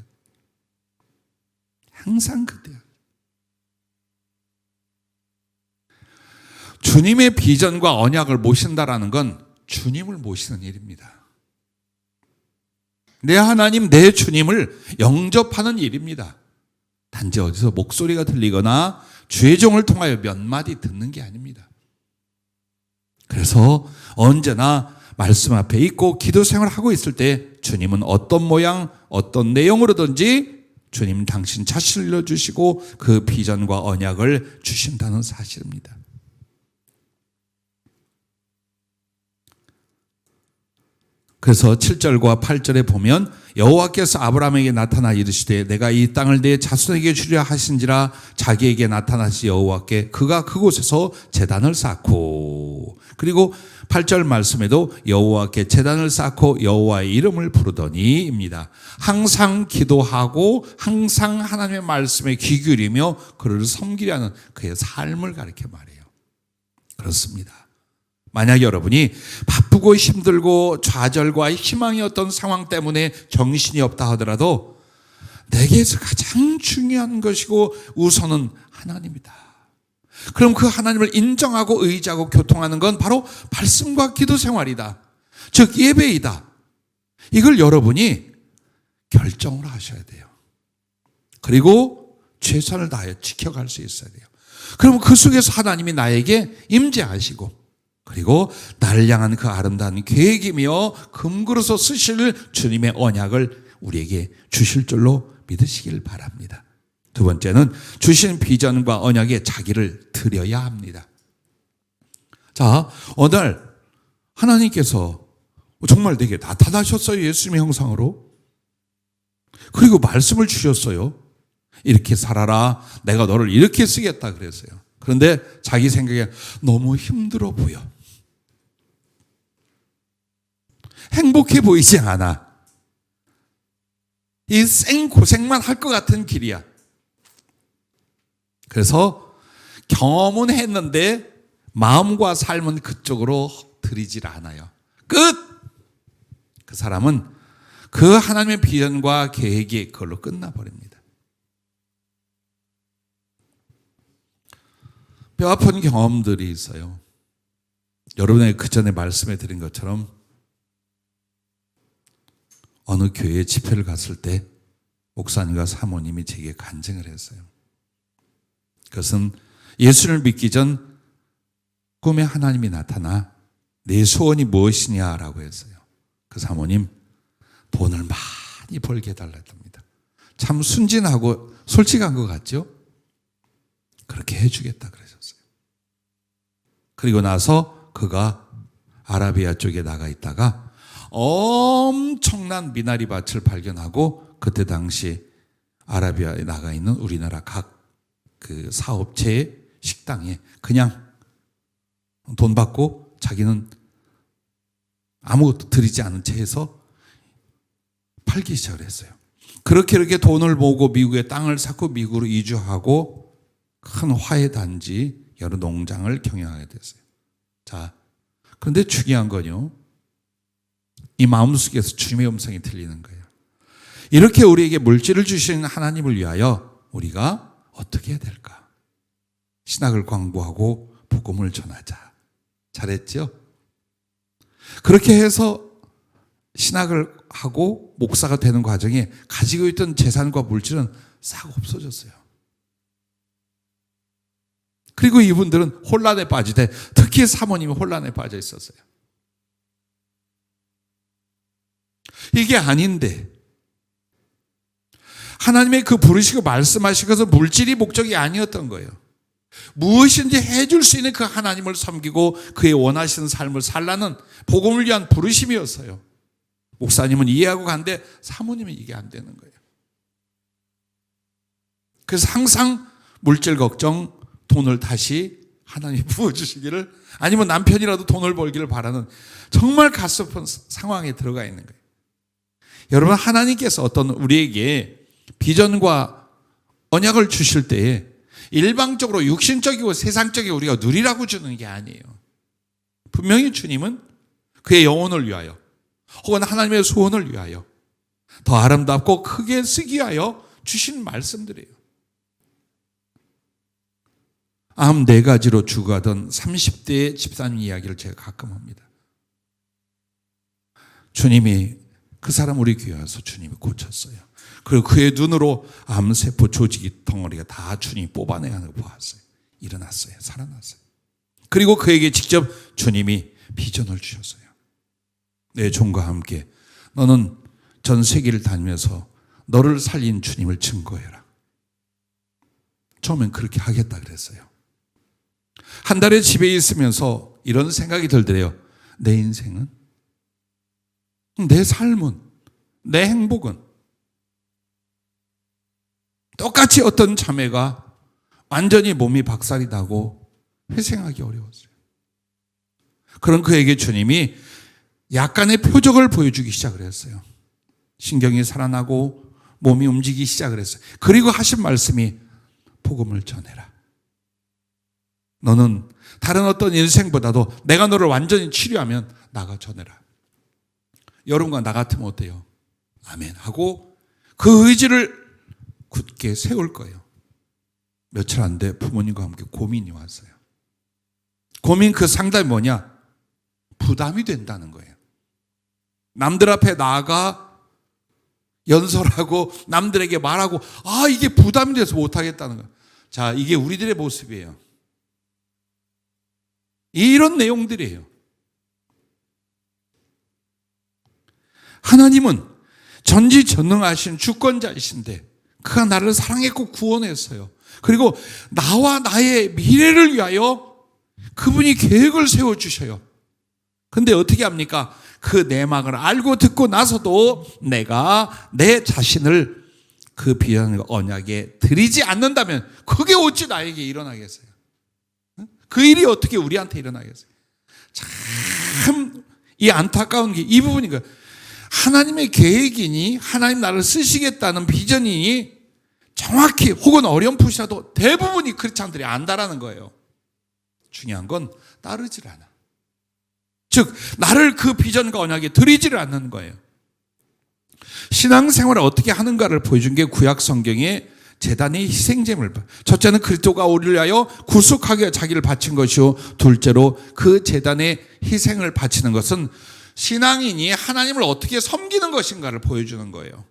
항상 그때요. 주님의 비전과 언약을 모신다라는 건 주님을 모시는 일입니다. 내 하나님, 내 주님을 영접하는 일입니다. 단지 어디서 목소리가 들리거나 주의 종을 통하여 몇 마디 듣는 게 아닙니다. 그래서 언제나 말씀 앞에 있고 기도 생활을 하고 있을 때 주님은 어떤 모양, 어떤 내용으로든지 주님 당신 자신을 일러주시고 그 비전과 언약을 주신다는 사실입니다. 그래서 7절과 8절에 보면 여호와께서 아브라함에게 나타나 이르시되 내가 이 땅을 내 자손에게 주리라 하신지라 자기에게 나타나시 여호와께 그가 그곳에서 제단을 쌓고, 그리고 8절 말씀에도 여호와께 제단을 쌓고 여호와의 이름을 부르더니입니다. 항상 기도하고 항상 하나님의 말씀에 귀 기울이며 그를 섬기려는 그의 삶을 가리켜 말해요. 그렇습니다. 만약 여러분이 바쁘고 힘들고 좌절과 희망이 어떤 상황 때문에 정신이 없다 하더라도 내게서 가장 중요한 것이고 우선은 하나님이다. 그럼 그 하나님을 인정하고 의지하고 교통하는 건 바로 말씀과 기도 생활이다. 즉 예배이다. 이걸 여러분이 결정을 하셔야 돼요. 그리고 최선을 다하여 지켜갈 수 있어야 돼요. 그럼 그 속에서 하나님이 나에게 임재하시고 그리고 나를 향한 그 아름다운 계획이며 금그릇으로 쓰실 주님의 언약을 우리에게 주실 줄로 믿으시길 바랍니다. 두 번째는 주신 비전과 언약에 자기를 드려야 합니다. 자, 어느 날 하나님께서 정말 내게 나타나셨어요. 예수님의 형상으로. 그리고 말씀을 주셨어요. 이렇게 살아라. 내가 너를 이렇게 쓰겠다 그랬어요. 그런데 자기 생각에 너무 힘들어 보여. 행복해 보이지 않아. 이 생고생만 할 것 같은 길이야. 그래서 경험은 했는데 마음과 삶은 그쪽으로 들이질 않아요. 끝! 그 사람은 그 하나님의 비전과 계획이 그걸로 끝나버립니다. 뼈아픈 경험들이 있어요. 여러분에게 그 전에 말씀해 드린 것처럼 어느 교회 집회를 갔을 때 목사님과 사모님이 제게 간증을 했어요. 그것은 예수를 믿기 전 꿈에 하나님이 나타나 내 소원이 무엇이냐라고 했어요. 그 사모님 돈을 많이 벌게 해달랬답니다. 참 순진하고 솔직한 것 같죠? 그렇게 해주겠다 그러셨어요. 그리고 나서 그가 아라비아 쪽에 나가 있다가 엄청난 미나리 밭을 발견하고 그때 당시 아라비아에 나가 있는 우리나라 각 그 사업체의 식당에 그냥 돈 받고 자기는 아무것도 들이지 않은 채에서 팔기 시작을 했어요. 그렇게 돈을 모으고 미국에 땅을 샀고 미국으로 이주하고 큰 화훼 단지 여러 농장을 경영하게 됐어요. 자, 그런데 중요한 건요, 이 마음속에서 주님의 음성이 들리는 거예요. 이렇게 우리에게 물질을 주시는 하나님을 위하여 우리가 어떻게 해야 될까? 신학을 공부하고 복음을 전하자. 잘했죠? 그렇게 해서 신학을 하고 목사가 되는 과정에 가지고 있던 재산과 물질은 싹 없어졌어요. 그리고 이분들은 혼란에 빠지되, 특히 사모님이 혼란에 빠져 있었어요. 이게 아닌데, 하나님의 그 부르시고 말씀하신 것은 물질이 목적이 아니었던 거예요. 무엇인지 해줄 수 있는 그 하나님을 섬기고 그의 원하시는 삶을 살라는 복음을 위한 부르심이었어요. 목사님은 이해하고 간데 사모님은 이게 안 되는 거예요. 그래서 항상 물질 걱정, 돈을 다시 하나님이 부어주시기를, 아니면 남편이라도 돈을 벌기를 바라는 정말 가슴 상황에 들어가 있는 거예요. 여러분, 하나님께서 어떤 우리에게 비전과 언약을 주실 때에 일방적으로 육신적이고 세상적이고 우리가 누리라고 주는 게 아니에요. 분명히 주님은 그의 영혼을 위하여 혹은 하나님의 소원을 위하여 더 아름답고 크게 쓰기 위하여 주신 말씀들이에요. 암 4가지로 죽어가던 30대의 집사님 이야기를 제가 가끔 합니다. 주님이 그 사람 우리 교회 와서 주님이 고쳤어요. 그리고 그의 눈으로 암세포 조직이 덩어리가 다 주님이 뽑아내는 걸 보았어요. 일어났어요. 살아났어요. 그리고 그에게 직접 주님이 비전을 주셨어요. 내 종과 함께 너는 전 세계를 다니면서 너를 살린 주님을 증거해라. 처음엔 그렇게 하겠다 그랬어요. 한 달에 집에 있으면서 이런 생각이 들더래요. 내 인생은, 내 삶은, 내 행복은 똑같이 어떤 자매가 완전히 몸이 박살이 나고 회생하기 어려웠어요. 그런 그에게 주님이 약간의 표적을 보여주기 시작을 했어요. 신경이 살아나고 몸이 움직이기 시작을 했어요. 그리고 하신 말씀이 복음을 전해라. 너는 다른 어떤 인생보다도 내가 너를 완전히 치료하면 나가 전해라. 여러분과 나 같으면 어때요? 아멘 하고 그 의지를 굳게 세울 거예요. 며칠 안 돼 부모님과 함께 고민이 왔어요. 고민 그 상담이 뭐냐? 부담이 된다는 거예요. 남들 앞에 나아가 연설하고 남들에게 말하고 이게 부담이 돼서 못하겠다는 거예요. 자, 이게 우리들의 모습이에요. 이런 내용들이에요. 하나님은 전지전능하신 주권자이신데 그가 나를 사랑했고 구원했어요. 그리고 나와 나의 미래를 위하여 그분이 계획을 세워주셔요. 근데 어떻게 합니까? 그 내막을 알고 듣고 나서도 내가 내 자신을 그 비전과 언약에 드리지 않는다면 그게 어찌 나에게 일어나겠어요? 그 일이 어떻게 우리한테 일어나겠어요? 참 이 안타까운 게 이 부분인 거예요. 하나님의 계획이니 하나님 나를 쓰시겠다는 비전이니 정확히 혹은 어렴풋이라도 대부분이 크리스찬들이 안다라는 거예요. 중요한 건 따르질 않아. 즉 나를 그 비전과 언약에 들이지를 않는 거예요. 신앙생활을 어떻게 하는가를 보여준 게 구약 성경의 제단의 희생제물. 첫째는 그리스도가 우리를 위하여 구속하기 위해 자기를 바친 것이요, 둘째로 그 제단의 희생을 바치는 것은 신앙인이 하나님을 어떻게 섬기는 것인가를 보여주는 거예요.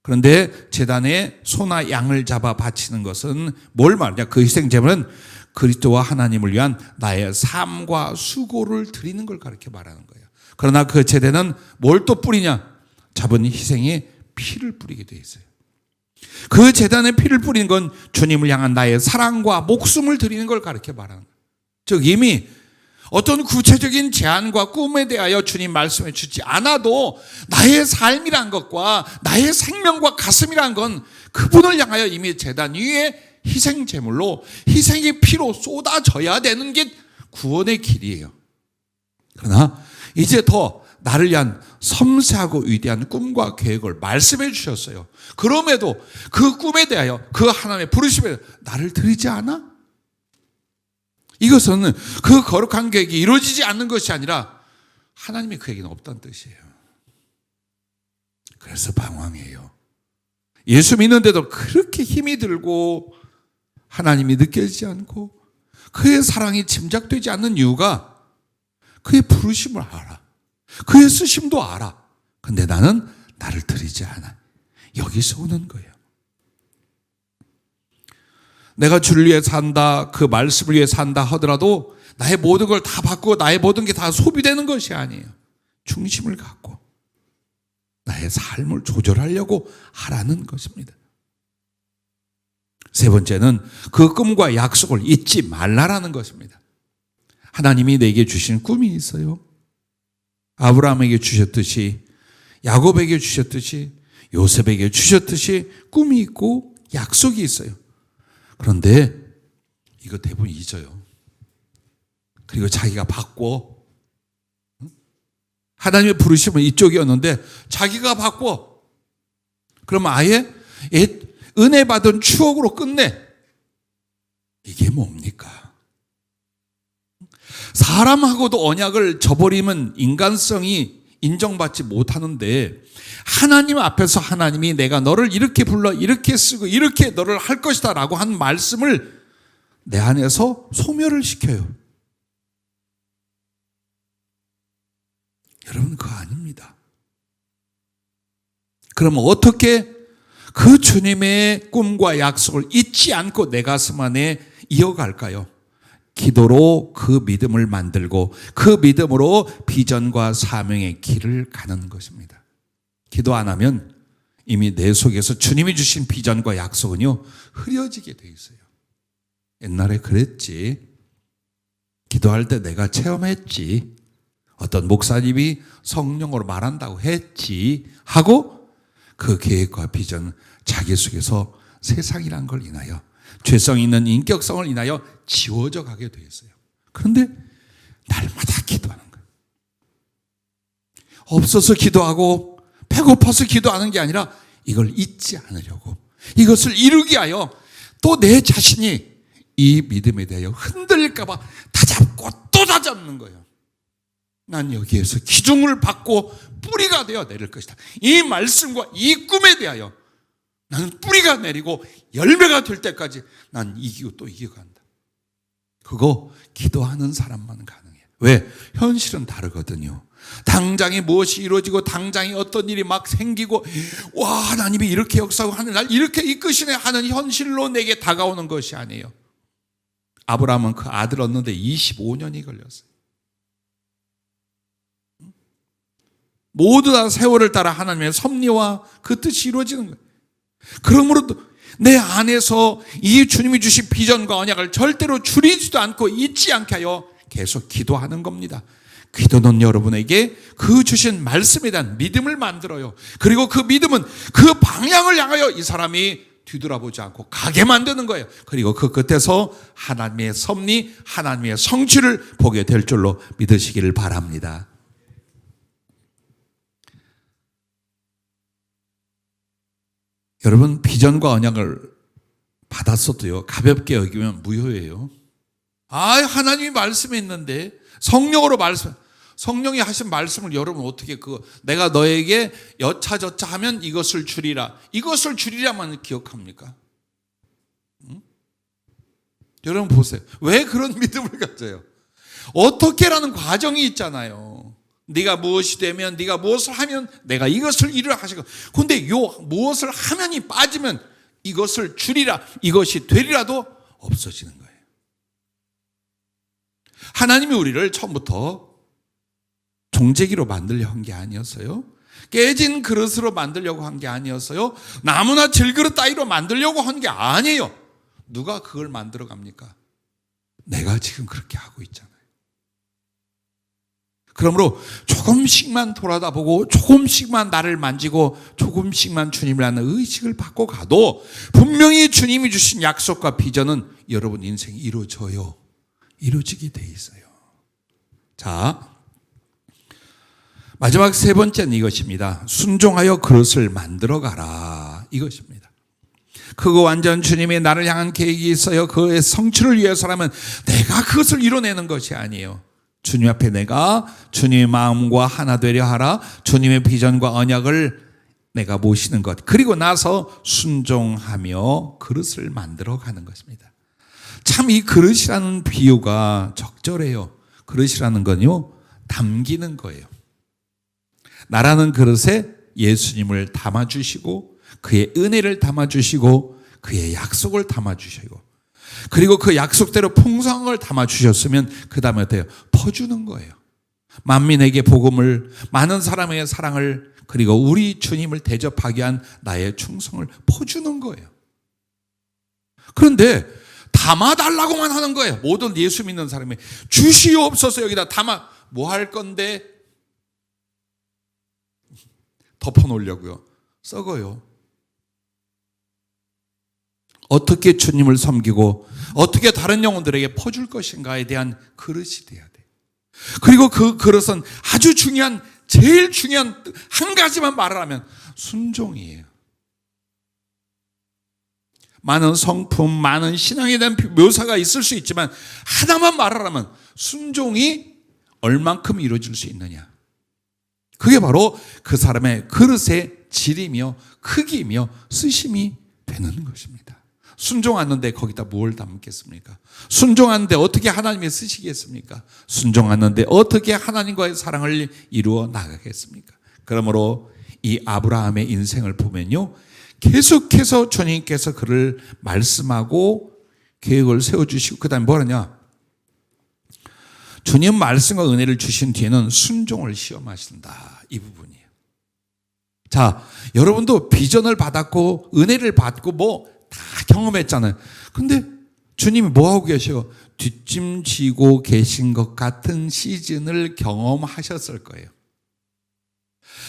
그런데 제단에 소나 양을 잡아 바치는 것은 뭘 말하냐? 그 희생제물은 그리스도와 하나님을 위한 나의 삶과 수고를 드리는 걸 가르쳐 말하는 거예요. 그러나 그 제단은 뭘 또 뿌리냐? 잡은 희생의 피를 뿌리게 돼 있어요. 그 제단에 피를 뿌리는 건 주님을 향한 나의 사랑과 목숨을 드리는 걸 가르쳐 말하는 거예요. 즉 이미 어떤 구체적인 제안과 꿈에 대하여 주님 말씀해 주지 않아도 나의 삶이란 것과 나의 생명과 가슴이란 건 그분을 향하여 이미 제단 위에 희생 제물로 희생의 피로 쏟아져야 되는 게 구원의 길이에요. 그러나 이제 더 나를 위한 섬세하고 위대한 꿈과 계획을 말씀해 주셨어요. 그럼에도 그 꿈에 대하여 그 하나님의 부르심에 나를 드리지 않아? 이것은 그 거룩한 계획이 이루어지지 않는 것이 아니라 하나님의 계획은 없다는 뜻이에요. 그래서 방황해요. 예수 믿는데도 그렇게 힘이 들고 하나님이 느껴지지 않고 그의 사랑이 짐작되지 않는 이유가 그의 부르심을 알아. 그의 쓰심도 알아. 근데 나는 나를 드리지 않아. 여기서 오는 거예요. 내가 주를 위해 산다, 그 말씀을 위해 산다 하더라도 나의 모든 걸 다 받고 나의 모든 게 다 소비되는 것이 아니에요. 중심을 갖고 나의 삶을 조절하려고 하라는 것입니다. 세 번째는 그 꿈과 약속을 잊지 말라라는 것입니다. 하나님이 내게 주신 꿈이 있어요. 아브라함에게 주셨듯이, 야곱에게 주셨듯이, 요셉에게 주셨듯이 꿈이 있고 약속이 있어요. 그런데 이거 대부분 잊어요. 그리고 자기가 바꿔. 하나님의 부르심은 이쪽이었는데 자기가 바꿔. 그러면 아예 은혜 받은 추억으로 끝내. 이게 뭡니까? 사람하고도 언약을 저버리면 인간성이 인정받지 못하는데 하나님 앞에서 하나님이 내가 너를 이렇게 불러 이렇게 쓰고 이렇게 너를 할 것이다 라고 한 말씀을 내 안에서 소멸을 시켜요. 여러분 그거 아닙니다. 그러면 어떻게 그 주님의 꿈과 약속을 잊지 않고 내 가슴 안에 이어갈까요? 기도로 그 믿음을 만들고 그 믿음으로 비전과 사명의 길을 가는 것입니다. 기도 안 하면 이미 내 속에서 주님이 주신 비전과 약속은요 흐려지게 돼 있어요. 옛날에 그랬지. 기도할 때 내가 체험했지. 어떤 목사님이 성령으로 말한다고 했지 하고 그 계획과 비전은 자기 속에서 세상이란 걸 인하여 죄성 있는 인격성을 인하여 지워져 가게 돼 있어요. 그런데 날마다 기도하는 거예요. 없어서 기도하고 배고파서 기도하는 게 아니라 이걸 잊지 않으려고 이것을 이루기 위하여 또 내 자신이 이 믿음에 대하여 흔들릴까 봐 다잡고 또 다잡는 거예요. 난 여기에서 기중을 받고 뿌리가 되어 내릴 것이다. 이 말씀과 이 꿈에 대하여 나는 뿌리가 내리고 열매가 될 때까지 난 이기고 또 이겨간다. 그거 기도하는 사람만 가능해요. 왜? 현실은 다르거든요. 당장에 무엇이 이루어지고 당장에 어떤 일이 막 생기고 와 하나님이 이렇게 역사하고 하늘 날 이렇게 이끄시네 하는 현실로 내게 다가오는 것이 아니에요. 아브라함은 그 아들 얻는데 25년이 걸렸어요. 모두 다 세월을 따라 하나님의 섭리와 그 뜻이 이루어지는 거예요. 그러므로 내 안에서 이 주님이 주신 비전과 언약을 절대로 줄이지도 않고 잊지 않게 하여 계속 기도하는 겁니다. 기도는 여러분에게 그 주신 말씀에 대한 믿음을 만들어요. 그리고 그 믿음은 그 방향을 향하여 이 사람이 뒤돌아보지 않고 가게 만드는 거예요. 그리고 그 끝에서 하나님의 섭리, 하나님의 성취를 보게 될 줄로 믿으시기를 바랍니다. 여러분 비전과 언약을 받았어도요 가볍게 여기면 무효예요. 하나님이 말씀이 있는데 성령으로 말씀, 성령이 하신 말씀을 여러분 어떻게 내가 너에게 여차저차 하면 이것을 주리라, 이것을 주리라만 기억합니까? 여러분 보세요. 왜 그런 믿음을 가져요? 어떻게라는 과정이 있잖아요. 네가 무엇이 되면, 네가 무엇을 하면 내가 이것을 이루라 하시고, 근데 무엇을 하면이 빠지면 이것을 주리라, 이것이 되리라도 없어지는 거예요. 하나님이 우리를 처음부터 종재기로 만들려고 한 게 아니었어요. 깨진 그릇으로 만들려고 한 게 아니었어요. 나무나 질그릇 따위로 만들려고 한 게 아니에요. 누가 그걸 만들어 갑니까? 내가 지금 그렇게 하고 있잖아요. 그러므로 조금씩만 돌아다보고 조금씩만 나를 만지고 조금씩만 주님을 아는 의식을 받고 가도 분명히 주님이 주신 약속과 비전은 여러분 인생이 이루어져요. 이루어지게 돼 있어요. 자, 마지막 세 번째는 이것입니다. 순종하여 그릇을 만들어 가라. 이것입니다. 크고 완전 주님의 나를 향한 계획이 있어요. 그의 성취를 위해서라면 내가 그것을 이뤄내는 것이 아니에요. 주님 앞에 내가 주님의 마음과 하나 되려 하라. 주님의 비전과 언약을 내가 모시는 것. 그리고 나서 순종하며 그릇을 만들어 가는 것입니다. 참 이 그릇이라는 비유가 적절해요. 그릇이라는 건요, 담기는 거예요. 나라는 그릇에 예수님을 담아주시고 그의 은혜를 담아주시고 그의 약속을 담아주시고 그리고 그 약속대로 풍성을 담아주셨으면 그 다음에 어때요? 퍼주는 거예요. 만민에게 복음을, 많은 사람의 사랑을, 그리고 우리 주님을 대접하기 위한 나의 충성을 퍼주는 거예요. 그런데 담아달라고만 하는 거예요. 모든 예수 믿는 사람이 주시옵소서 여기다 담아. 뭐 할 건데? 덮어놓으려고요. 썩어요. 어떻게 주님을 섬기고 어떻게 다른 영혼들에게 퍼줄 것인가에 대한 그릇이 돼야 돼요. 그리고 그 그릇은 아주 중요한, 제일 중요한 한 가지만 말을 하면 순종이에요. 많은 성품, 많은 신앙에 대한 묘사가 있을 수 있지만 하나만 말을 하면 순종이 얼만큼 이루어질 수 있느냐. 그게 바로 그 사람의 그릇의 질이며 크기며 쓰심이 되는 것입니다. 순종하는데 거기다 뭘 담겠습니까? 순종하는데 어떻게 하나님이 쓰시겠습니까? 순종하는데 어떻게 하나님과의 사랑을 이루어 나가겠습니까? 그러므로 이 아브라함의 인생을 보면요, 계속해서 주님께서 그를 말씀하고 계획을 세워주시고 그 다음에 뭐하냐, 주님 말씀과 은혜를 주신 뒤에는 순종을 시험하신다. 이 부분이에요. 자, 여러분도 비전을 받았고 은혜를 받고 뭐 다 경험했잖아요. 근데 주님이 뭐하고 계셔? 뒷짐지고 계신 것 같은 시즌을 경험하셨을 거예요.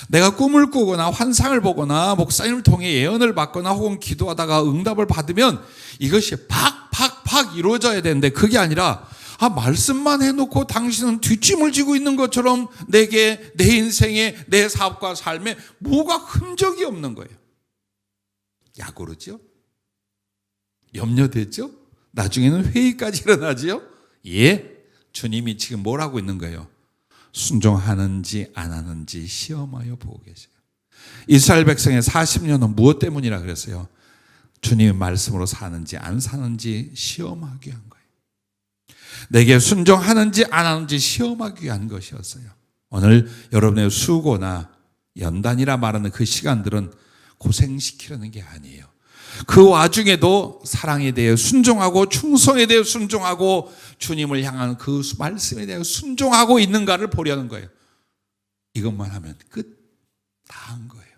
내가 꿈을 꾸거나 환상을 보거나 목사님을 통해 예언을 받거나 혹은 기도하다가 응답을 받으면 이것이 팍팍팍 이루어져야 되는데 그게 아니라 말씀만 해놓고 당신은 뒷짐을 지고 있는 것처럼 내게, 내 인생에, 내 사업과 삶에 뭐가 흔적이 없는 거예요. 야구르죠? 염려되죠? 나중에는 회의까지 일어나죠? 예, 주님이 지금 뭘 하고 있는 거예요? 순종하는지 안 하는지 시험하여 보고 계세요. 이스라엘 백성의 40년은 무엇 때문이라 그랬어요? 주님의 말씀으로 사는지 안 사는지 시험하기 위한 거예요. 내게 순종하는지 안 하는지 시험하기 위한 것이었어요. 오늘 여러분의 수고나 연단이라 말하는 그 시간들은 고생시키려는 게 아니에요. 그 와중에도 사랑에 대해 순종하고 충성에 대해 순종하고 주님을 향한 그 말씀에 대해 순종하고 있는가를 보려는 거예요. 이것만 하면 끝. 다 한 거예요.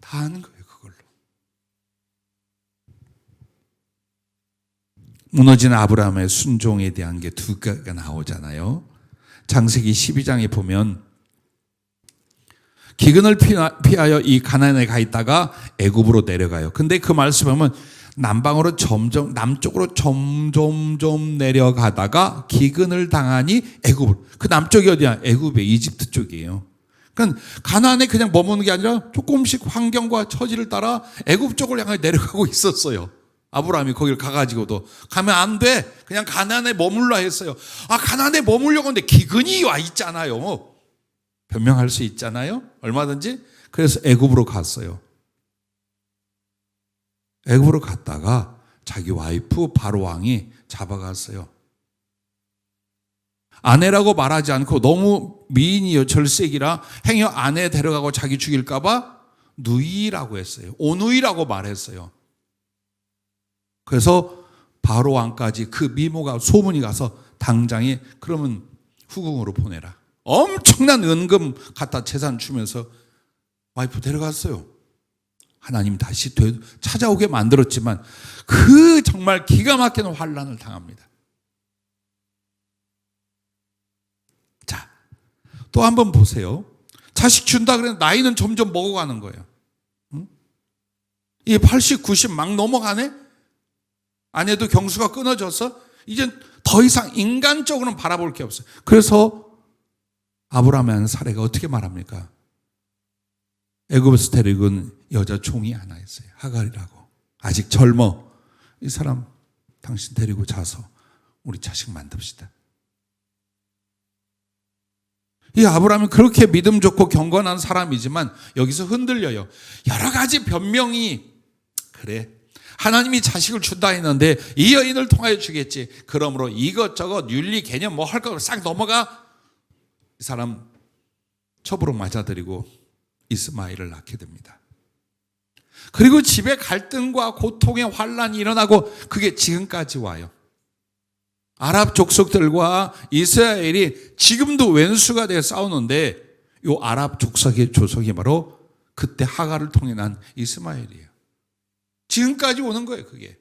다 하는 거예요, 그걸로. 무너진 아브라함의 순종에 대한 게 두 개가 나오잖아요. 창세기 12장에 보면 기근을 피하여 이 가나안에 가 있다가 애굽으로 내려가요. 근데 그 말씀하면 남방으로 남쪽으로 점점 내려가다가 기근을 당하니 애굽으로. 그 남쪽이 어디야? 애굽의 이집트 쪽이에요. 그러니까 가나안에 그냥 머무는 게 아니라 조금씩 환경과 처지를 따라 애굽 쪽을 향해 내려가고 있었어요. 아브라함이 거기를 가가지고도 가면 안 돼. 그냥 가나안에 머물러 했어요. 가나안에 머물려고 하는데 기근이 와 있잖아요. 변명할 수 있잖아요. 얼마든지. 그래서 애굽으로 갔어요. 애굽으로 갔다가 자기 와이프 바로 왕이 잡아갔어요. 아내라고 말하지 않고 너무 미인이요 절색이라 행여 아내 데려가고 자기 죽일까 봐 누이라고 했어요. 오누이라고 말했어요. 그래서 바로 왕까지 그 미모가 소문이 가서 당장에 그러면 후궁으로 보내라. 엄청난 은금 갖다 재산 주면서 와이프 데려갔어요. 하나님 다시 찾아오게 만들었지만 그 정말 기가 막히는 환난을 당합니다. 또 한번 보세요. 자식 준다 그래 나이는 점점 먹어가는 거예요. 이 80, 90 막 넘어가네? 아내도 경수가 끊어져서 이젠 더 이상 인간적으로는 바라볼 게 없어요. 그래서 아브라함의 사례가 어떻게 말합니까? 애굽에서 데리고 온 여자 종이 하나 있어요. 하갈이라고. 아직 젊어. 이 사람 당신 데리고 자서 우리 자식 만듭시다. 이 아브라함이 그렇게 믿음 좋고 경건한 사람이지만 여기서 흔들려요. 여러 가지 변명이 그래 하나님이 자식을 준다 했는데 이 여인을 통하여 주겠지. 그러므로 이것저것 윤리 개념 뭐 할 거 싹 넘어가. 이 사람 첩으로 맞아들이고 이스마엘을 낳게 됩니다. 그리고 집에 갈등과 고통의 환란이 일어나고 그게 지금까지 와요. 아랍 족속들과 이스라엘이 지금도 왼수가 되어 싸우는데 이 아랍 족속의 조석이 바로 그때 하갈을 통해 난 이스마엘이에요. 지금까지 오는 거예요. 그게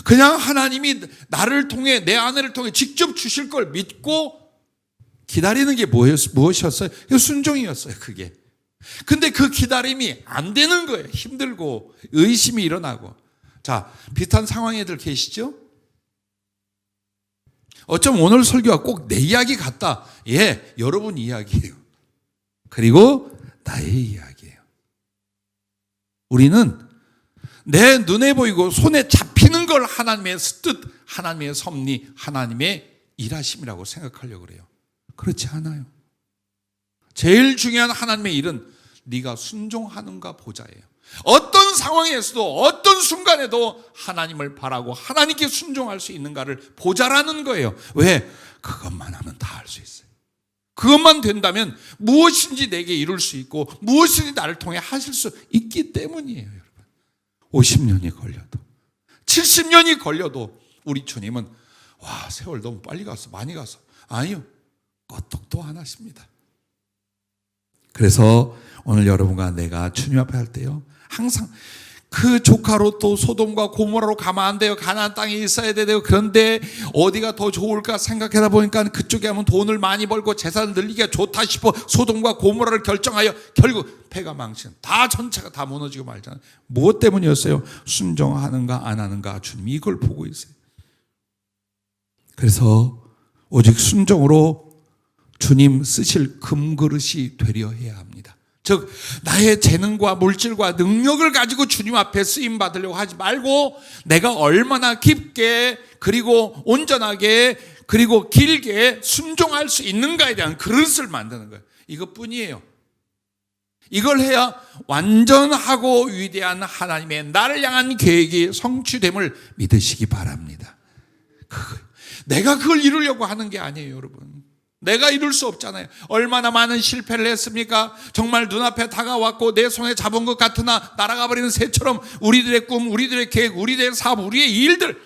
그냥 하나님이 나를 통해 내 아내를 통해 직접 주실 걸 믿고 기다리는 게 무엇이었어요? 순종이었어요. 그게. 근데 그 기다림이 안 되는 거예요. 힘들고 의심이 일어나고. 자, 비슷한 상황에들 계시죠? 어쩜 오늘 설교가 꼭 내 이야기 같다. 예, 여러분 이야기예요. 그리고 나의 이야기예요. 우리는 내 눈에 보이고 손에 잡히는 걸 하나님의 뜻, 하나님의 섭리, 하나님의 일하심이라고 생각하려고 그래요. 그렇지 않아요. 제일 중요한 하나님의 일은 네가 순종하는가 보자예요. 어떤 상황에서도 어떤 순간에도 하나님을 바라고 하나님께 순종할 수 있는가를 보자라는 거예요. 왜? 그것만 하면 다 할 수 있어요. 그것만 된다면 무엇인지 내게 이룰 수 있고 무엇인지 나를 통해 하실 수 있기 때문이에요. 여러분 50년이 걸려도 70년이 걸려도 우리 주님은 와 세월 너무 빨리 갔어 많이 갔어. 아니요. 껐떡도 안 하십니다. 그래서 오늘 여러분과 내가 주님 앞에 할 때요 항상 그 조카로 또 소돔과 고모라로 가면 안 돼요. 가나안 땅에 있어야 돼요. 그런데 어디가 더 좋을까 생각하다 보니까 그쪽에 하면 돈을 많이 벌고 재산을 늘리기가 좋다 싶어 소돔과 고모라를 결정하여 결국 패가 망친 다 전체가 다 무너지고 말잖아요. 무엇 때문이었어요? 순종하는가 안 하는가 주님이 이걸 보고 있어요. 그래서 오직 순종으로 주님 쓰실 금그릇이 되려 해야 합니다. 즉 나의 재능과 물질과 능력을 가지고 주님 앞에 쓰임 받으려고 하지 말고 내가 얼마나 깊게 그리고 온전하게 그리고 길게 순종할 수 있는가에 대한 그릇을 만드는 거예요. 이것뿐이에요. 이걸 해야 완전하고 위대한 하나님의 나를 향한 계획이 성취됨을 믿으시기 바랍니다. 내가 그걸 이루려고 하는 게 아니에요, 여러분. 내가 이룰 수 없잖아요. 얼마나 많은 실패를 했습니까? 정말 눈앞에 다가왔고 내 손에 잡은 것 같으나 날아가 버리는 새처럼 우리들의 꿈, 우리들의 계획, 우리들의 사업, 우리의 일들,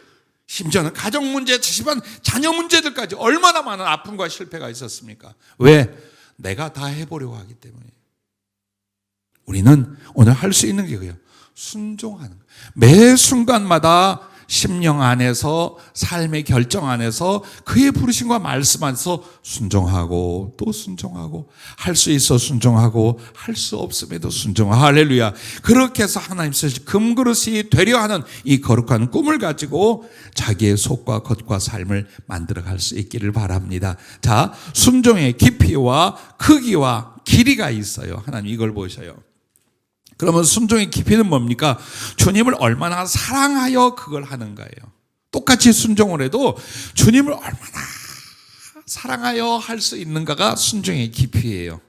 심지어는 가정 문제, 집안 자녀 문제들까지 얼마나 많은 아픔과 실패가 있었습니까? 왜? 내가 다 해보려고 하기 때문에. 우리는 오늘 할 수 있는 게 그래요. 순종하는 거예요. 매 순간마다 심령 안에서 삶의 결정 안에서 그의 부르심과 말씀 안에서 순종하고 또 순종하고 할 수 있어 순종하고 할 수 없음에도 순종하고 할렐루야. 그렇게 해서 하나님 쓰실 금그릇이 되려 하는 이 거룩한 꿈을 가지고 자기의 속과 겉과 삶을 만들어갈 수 있기를 바랍니다. 자, 순종의 깊이와 크기와 길이가 있어요. 하나님 이걸 보셔요. 그러면 순종의 깊이는 뭡니까? 주님을 얼마나 사랑하여 그걸 하는가예요. 똑같이 순종을 해도 주님을 얼마나 사랑하여 할 수 있는가가 순종의 깊이예요.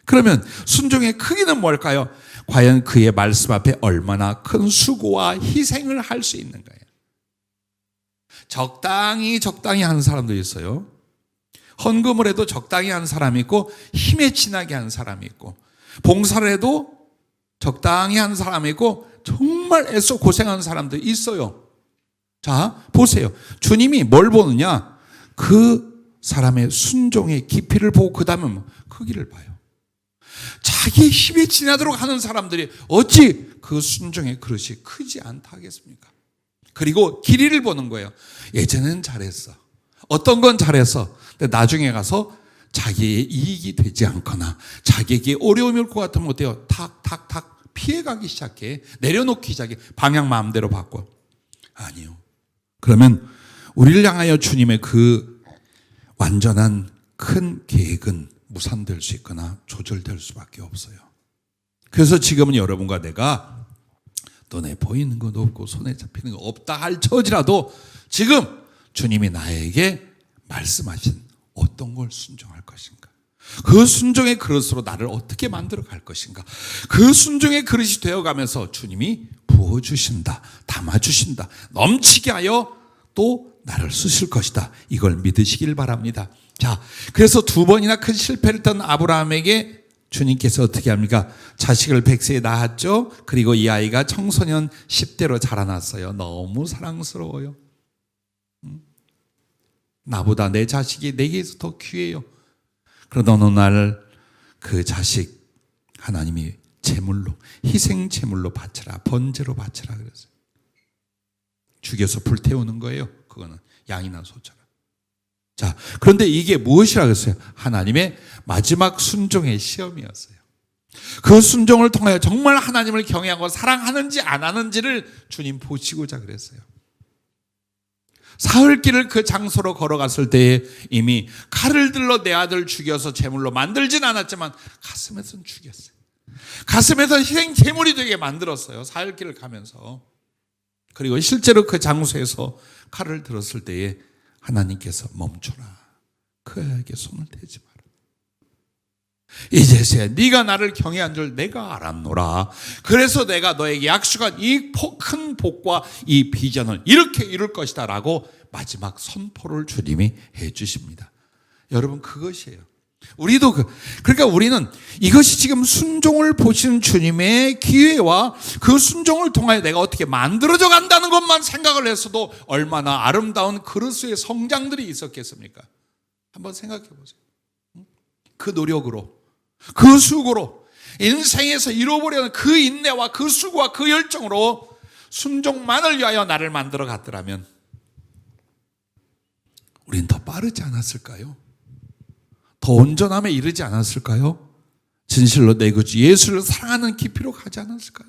그러면 순종의 크기는 뭘까요? 과연 그의 말씀 앞에 얼마나 큰 수고와 희생을 할 수 있는가예요. 적당히 하는 사람도 있어요. 헌금을 해도 적당히 하는 사람이 있고 힘에 지나게 하는 사람이 있고 봉사를 해도 적당히 하는 사람이 있고 정말 애써 고생하는 사람도 있어요. 자, 보세요. 주님이 뭘 보느냐? 그 사람의 순종의 깊이를 보고 그 다음에 크기를 봐요. 자기 힘에 지나도록 하는 사람들이 어찌 그 순종의 그릇이 크지 않다 하겠습니까? 그리고 길이를 보는 거예요. 예전에는 잘했어. 어떤 건 잘했어. 근데 나중에 가서 자기의 이익이 되지 않거나 자기에게 어려움이 올 것 같으면 어때요? 탁탁탁 피해가기 시작해. 내려놓기 시작해. 방향 마음대로 바꿔. 아니요. 그러면 우리를 향하여 주님의 그 완전한 큰 계획은 무산될 수 있거나 조절될 수밖에 없어요. 그래서 지금은 여러분과 내가 눈에 보이는 것 없고 손에 잡히는 것 없다 할지라도 지금 주님이 나에게 말씀하신 어떤 걸 순종할 것인가, 그 순종의 그릇으로 나를 어떻게 만들어 갈 것인가, 그 순종의 그릇이 되어가면서 주님이 부어주신다, 담아주신다, 넘치게 하여 또 나를 쓰실 것이다, 이걸 믿으시길 바랍니다. 자, 그래서 2번이나 큰 실패를 했던 아브라함에게 주님께서 어떻게 합니까? 자식을 100세에 낳았죠. 그리고 이 아이가 청소년 10대로 자라났어요. 너무 사랑스러워요. 나보다 내 자식이 내게서 더 귀해요. 그러다 어느 날 그 자식 하나님이 제물로, 희생 제물로 바쳐라, 번제로 바쳐라 그랬어요. 죽여서 불태우는 거예요. 그거는 양이나 소처럼. 자, 그런데 이게 무엇이라 그랬어요? 하나님의 마지막 순종의 시험이었어요. 그 순종을 통하여 정말 하나님을 경외하고 사랑하는지 안 하는지를 주님 보시고자 그랬어요. 사흘길을 그 장소로 걸어갔을 때에 이미 칼을 들러 내 아들 죽여서 제물로 만들진 않았지만 가슴에선 죽였어요. 가슴에선 희생 제물이 되게 만들었어요. 사흘길을 가면서. 그리고 실제로 그 장소에서 칼을 들었을 때에 하나님께서 멈춰라. 그 아이에게 손을 대지 마라. 이제서야 네가 나를 경외한 줄 내가 알았노라. 그래서 내가 너에게 약속한 이 큰 복과 이 비전을 이렇게 이룰 것이다 라고 마지막 선포를 주님이 해 주십니다. 여러분, 그것이에요. 우리도 그러니까 우리는 이것이 지금 순종을 보시는 주님의 기회와 그 순종을 통하여 내가 어떻게 만들어져 간다는 것만 생각을 했어도 얼마나 아름다운 그릇의 성장들이 있었겠습니까? 한번 생각해 보세요. 그 노력으로, 그 수고로, 인생에서 이루어보려는 그 인내와 그 수고와 그 열정으로 순종만을 위하여 나를 만들어 갔더라면 우린 더 빠르지 않았을까요? 더 온전함에 이르지 않았을까요? 진실로 내 그 예수를 사랑하는 깊이로 가지 않았을까요?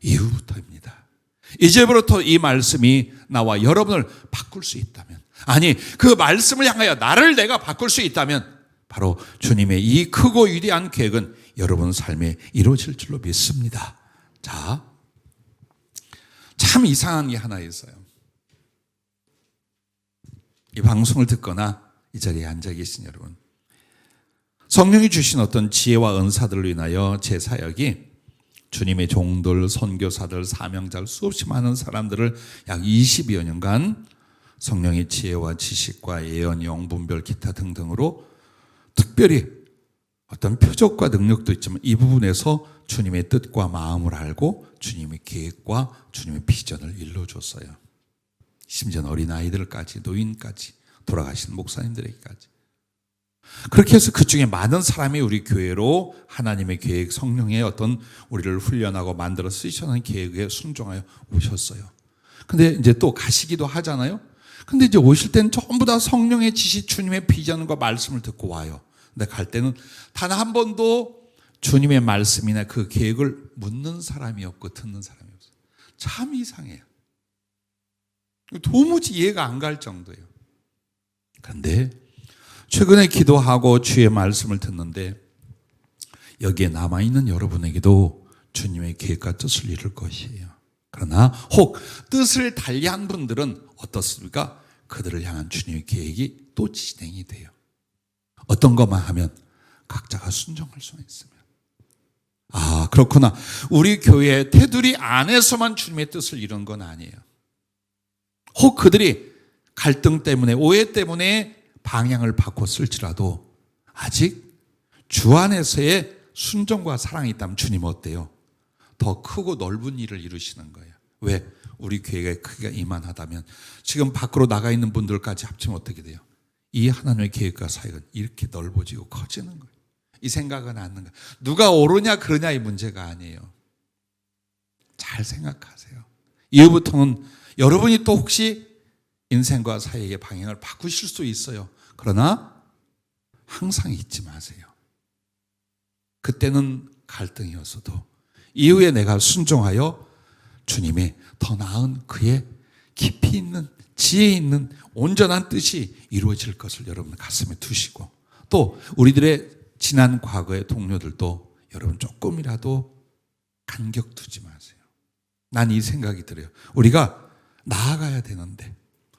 이후부터입니다. 이제부터 이 말씀이 나와 여러분을 바꿀 수 있다면, 아니 그 말씀을 향하여 나를 내가 바꿀 수 있다면 바로 주님의 이 크고 위대한 계획은 여러분 삶에 이루어질 줄로 믿습니다. 자, 참 이상한 게 하나 있어요. 이 방송을 듣거나 이 자리에 앉아 계신 여러분, 성령이 주신 어떤 지혜와 은사들로 인하여 제 사역이 주님의 종들, 선교사들, 사명자들 수없이 많은 사람들을 약 20여 년간 성령의 지혜와 지식과 예언, 영분별, 기타 등등으로 특별히 어떤 표적과 능력도 있지만 이 부분에서 주님의 뜻과 마음을 알고 주님의 계획과 주님의 비전을 일러줬어요. 심지어 어린아이들까지, 노인까지, 돌아가신 목사님들에게까지. 그렇게 해서 그 중에 많은 사람이 우리 교회로 하나님의 계획, 성령의 어떤 우리를 훈련하고 만들어 쓰시는 계획에 순종하여 오셨어요. 근데 이제 또 가시기도 하잖아요. 근데 이제 오실 때는 전부 다 성령의 지시, 주님의 비전과 말씀을 듣고 와요. 근데 갈 때는 단 한 번도 주님의 말씀이나 그 계획을 묻는 사람이 없고 듣는 사람이 없어요. 참 이상해요. 도무지 이해가 안 갈 정도예요. 그런데 최근에 기도하고 주의 말씀을 듣는데 여기에 남아있는 여러분에게도 주님의 계획과 뜻을 이룰 것이에요. 그러나 혹 뜻을 달리한 분들은 어떻습니까? 그들을 향한 주님의 계획이 또 진행이 돼요. 어떤 것만 하면 각자가 순종할 수는 있으면. 아, 그렇구나. 우리 교회 테두리 안에서만 주님의 뜻을 이룬 건 아니에요. 혹 그들이 갈등 때문에, 오해 때문에 방향을 바꿨을지라도 아직 주 안에서의 순종과 사랑이 있다면 주님 어때요? 더 크고 넓은 일을 이루시는 거예요. 왜? 우리 교회가 크기가 이만하다면 지금 밖으로 나가 있는 분들까지 합치면 어떻게 돼요? 이 하나님의 계획과 사역은 이렇게 넓어지고 커지는 거예요. 이 생각은 않는 거예요. 누가 옳으냐 그러냐의 문제가 아니에요. 잘 생각하세요. 이후부터는 여러분이 또 혹시 인생과 사역의 방향을 바꾸실 수 있어요. 그러나 항상 잊지 마세요. 그때는 갈등이었어도 이후에 내가 순종하여 주님의 더 나은 그의 깊이 있는 지혜 있는 온전한 뜻이 이루어질 것을 여러분 가슴에 두시고, 또 우리들의 지난 과거의 동료들도 여러분 조금이라도 간격 두지 마세요. 난 이 생각이 들어요. 우리가 나아가야 되는데,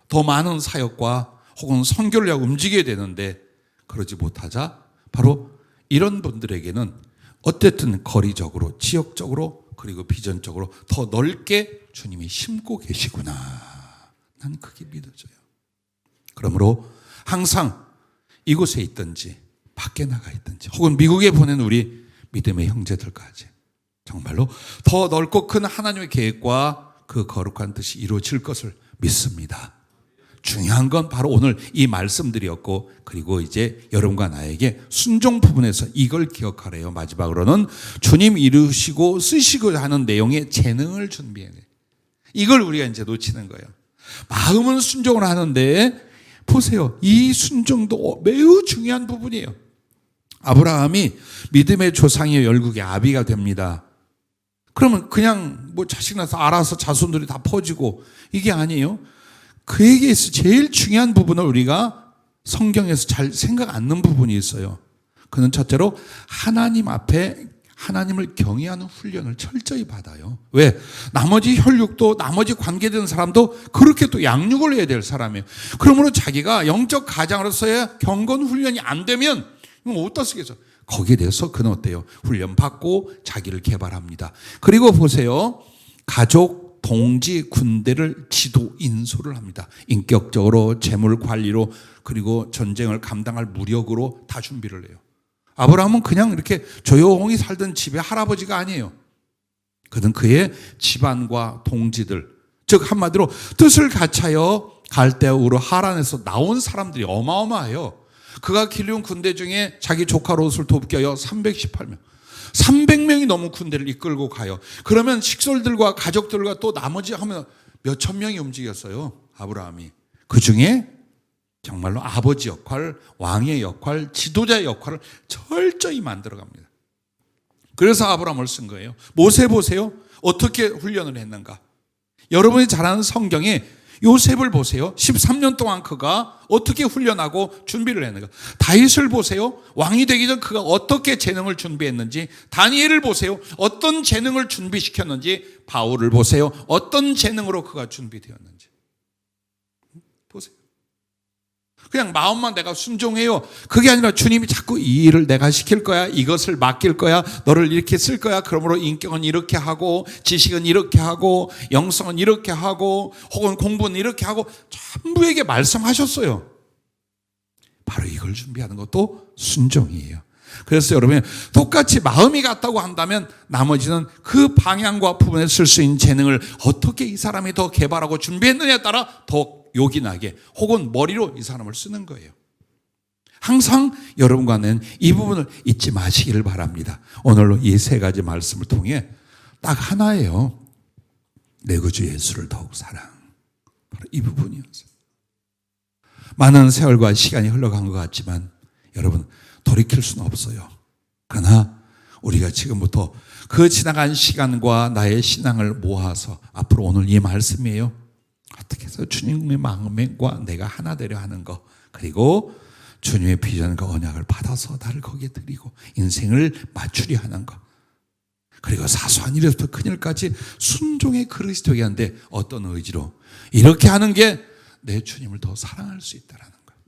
더 많은 사역과 혹은 선교를 위하여 움직여야 되는데 그러지 못하자 바로 이런 분들에게는 어쨌든 거리적으로, 지역적으로, 그리고 비전적으로 더 넓게 주님이 심고 계시구나. 난 그게 믿어져요. 그러므로 항상 이곳에 있든지 밖에 나가 있든지 혹은 미국에 보낸 우리 믿음의 형제들까지 정말로 더 넓고 큰 하나님의 계획과 그 거룩한 뜻이 이루어질 것을 믿습니다. 중요한 건 바로 오늘 이 말씀들이었고, 그리고 이제 여러분과 나에게 순종 부분에서 이걸 기억하래요. 마지막으로는 주님 이루시고 쓰시고 하는 내용의 재능을 준비해야 돼. 이걸 우리가 이제 놓치는 거예요. 마음은 순종을 하는데 보세요. 이 순종도 매우 중요한 부분이에요. 아브라함이 믿음의 조상이요 열국의 아비가 됩니다. 그러면 그냥 뭐 자식 낳아서 알아서 자손들이 다 퍼지고 이게 아니에요. 그에게 제일 중요한 부분을 우리가 성경에서 잘 생각 안 나는 부분이 있어요. 그는 첫째로 하나님 앞에 하나님을 경외하는 훈련을 철저히 받아요. 왜? 나머지 혈육도 나머지 관계된 사람도 그렇게 또 양육을 해야 될 사람이에요. 그러므로 자기가 영적 가장으로서의 경건 훈련이 안 되면 어떻겠어요? 거기에 대해서 그는 어때요? 훈련 받고 자기를 개발합니다. 그리고 보세요. 가족, 동지, 군대를 지도, 인솔을 합니다. 인격적으로, 재물 관리로, 그리고 전쟁을 감당할 무력으로 다 준비를 해요. 아브라함은 그냥 이렇게 조용히 살던 집의 할아버지가 아니에요. 그는 그의 집안과 동지들, 즉 한마디로 뜻을 같이하여 갈대아 우르 하란에서 나온 사람들이 어마어마해요. 그가 길리온 군대 중에 자기 조카 롯을 돕게 하여 318명. 300명이 넘은 군대를 이끌고 가요. 그러면 식솔들과 가족들과 또 나머지 하면 몇천 명이 움직였어요. 아브라함이. 그 중에 정말로 아버지 역할, 왕의 역할, 지도자의 역할을 철저히 만들어갑니다. 그래서 아브라함을 쓴 거예요. 모세 보세요. 어떻게 훈련을 했는가. 여러분이 잘 아는 성경에 요셉을 보세요. 13년 동안 그가 어떻게 훈련하고 준비를 했는가. 다윗을 보세요. 왕이 되기 전 그가 어떻게 재능을 준비했는지. 다니엘을 보세요. 어떤 재능을 준비시켰는지. 바울을 보세요. 어떤 재능으로 그가 준비되었는지. 보세요. 그냥 마음만 내가 순종해요. 그게 아니라 주님이 자꾸 이 일을 내가 시킬 거야. 이것을 맡길 거야. 너를 이렇게 쓸 거야. 그러므로 인격은 이렇게 하고 지식은 이렇게 하고 영성은 이렇게 하고 혹은 공부는 이렇게 하고 전부에게 말씀하셨어요. 바로 이걸 준비하는 것도 순종이에요. 그래서 여러분 똑같이 마음이 같다고 한다면 나머지는 그 방향과 부분에 쓸 수 있는 재능을 어떻게 이 사람이 더 개발하고 준비했느냐에 따라 더 요긴하게 혹은 머리로 이 사람을 쓰는 거예요. 항상 여러분과는 이 부분을 잊지 마시기를 바랍니다. 오늘로 이 세 가지 말씀을 통해 딱 하나예요. 내 구주 예수를 더욱 사랑. 바로 이 부분이었어요. 많은 세월과 시간이 흘러간 것 같지만 여러분 돌이킬 수는 없어요. 그러나 우리가 지금부터 그 지나간 시간과 나의 신앙을 모아서 앞으로 오늘 이 말씀이에요. 어떻게 해서 주님의 마음과 내가 하나 되려 하는 것, 그리고 주님의 비전과 언약을 받아서 나를 거기에 드리고 인생을 맞추려 하는 것, 그리고 사소한 일에서부터 큰 일까지 순종의 그릇이 되게 하는데 어떤 의지로 이렇게 하는 게 내 주님을 더 사랑할 수 있다라는 거예요.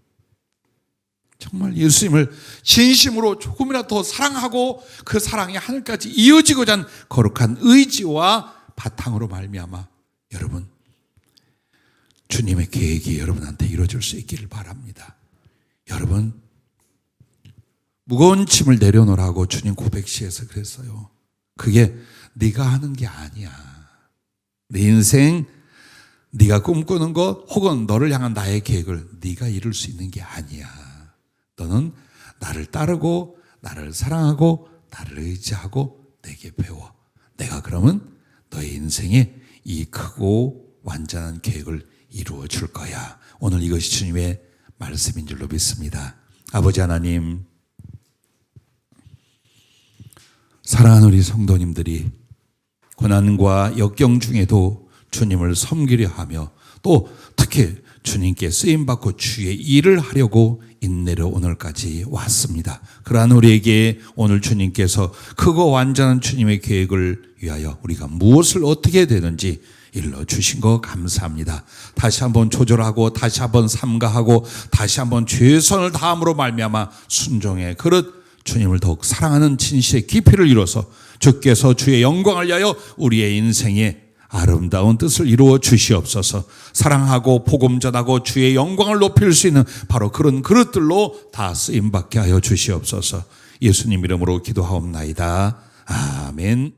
정말 예수님을 진심으로 조금이라도 더 사랑하고 그 사랑이 하늘까지 이어지고자 하는 거룩한 의지와 바탕으로 말미암아 여러분 주님의 계획이 여러분한테 이루어질 수 있기를 바랍니다. 여러분 무거운 짐을 내려놓으라고 주님 고백시에서 그랬어요. 그게 네가 하는 게 아니야. 내 인생 네가 꿈꾸는 것 혹은 너를 향한 나의 계획을 네가 이룰 수 있는 게 아니야. 너는 나를 따르고 나를 사랑하고 나를 의지하고 내게 배워. 내가 그러면 너의 인생에 이 크고 완전한 계획을 이루어 줄 거야. 오늘 이것이 주님의 말씀인 줄로 믿습니다. 아버지 하나님, 사랑하는 우리 성도님들이 고난과 역경 중에도 주님을 섬기려 하며 또 특히 주님께 쓰임받고 주의 일을 하려고 인내로 오늘까지 왔습니다. 그러한 우리에게 오늘 주님께서 크고 완전한 주님의 계획을 위하여 우리가 무엇을 어떻게 되는지 일러주신 거 감사합니다. 다시 한번 조절하고 다시 한번 삼가하고 다시 한번 최선을 다함으로 말미암아 순종의 그릇 주님을 더욱 사랑하는 진실의 깊이를 이뤄서 주께서 주의 영광을 위하여 우리의 인생에 아름다운 뜻을 이루어 주시옵소서. 사랑하고 복음 전하고 주의 영광을 높일 수 있는 바로 그런 그릇들로 다 쓰임받게 하여 주시옵소서. 예수님 이름으로 기도하옵나이다. 아멘.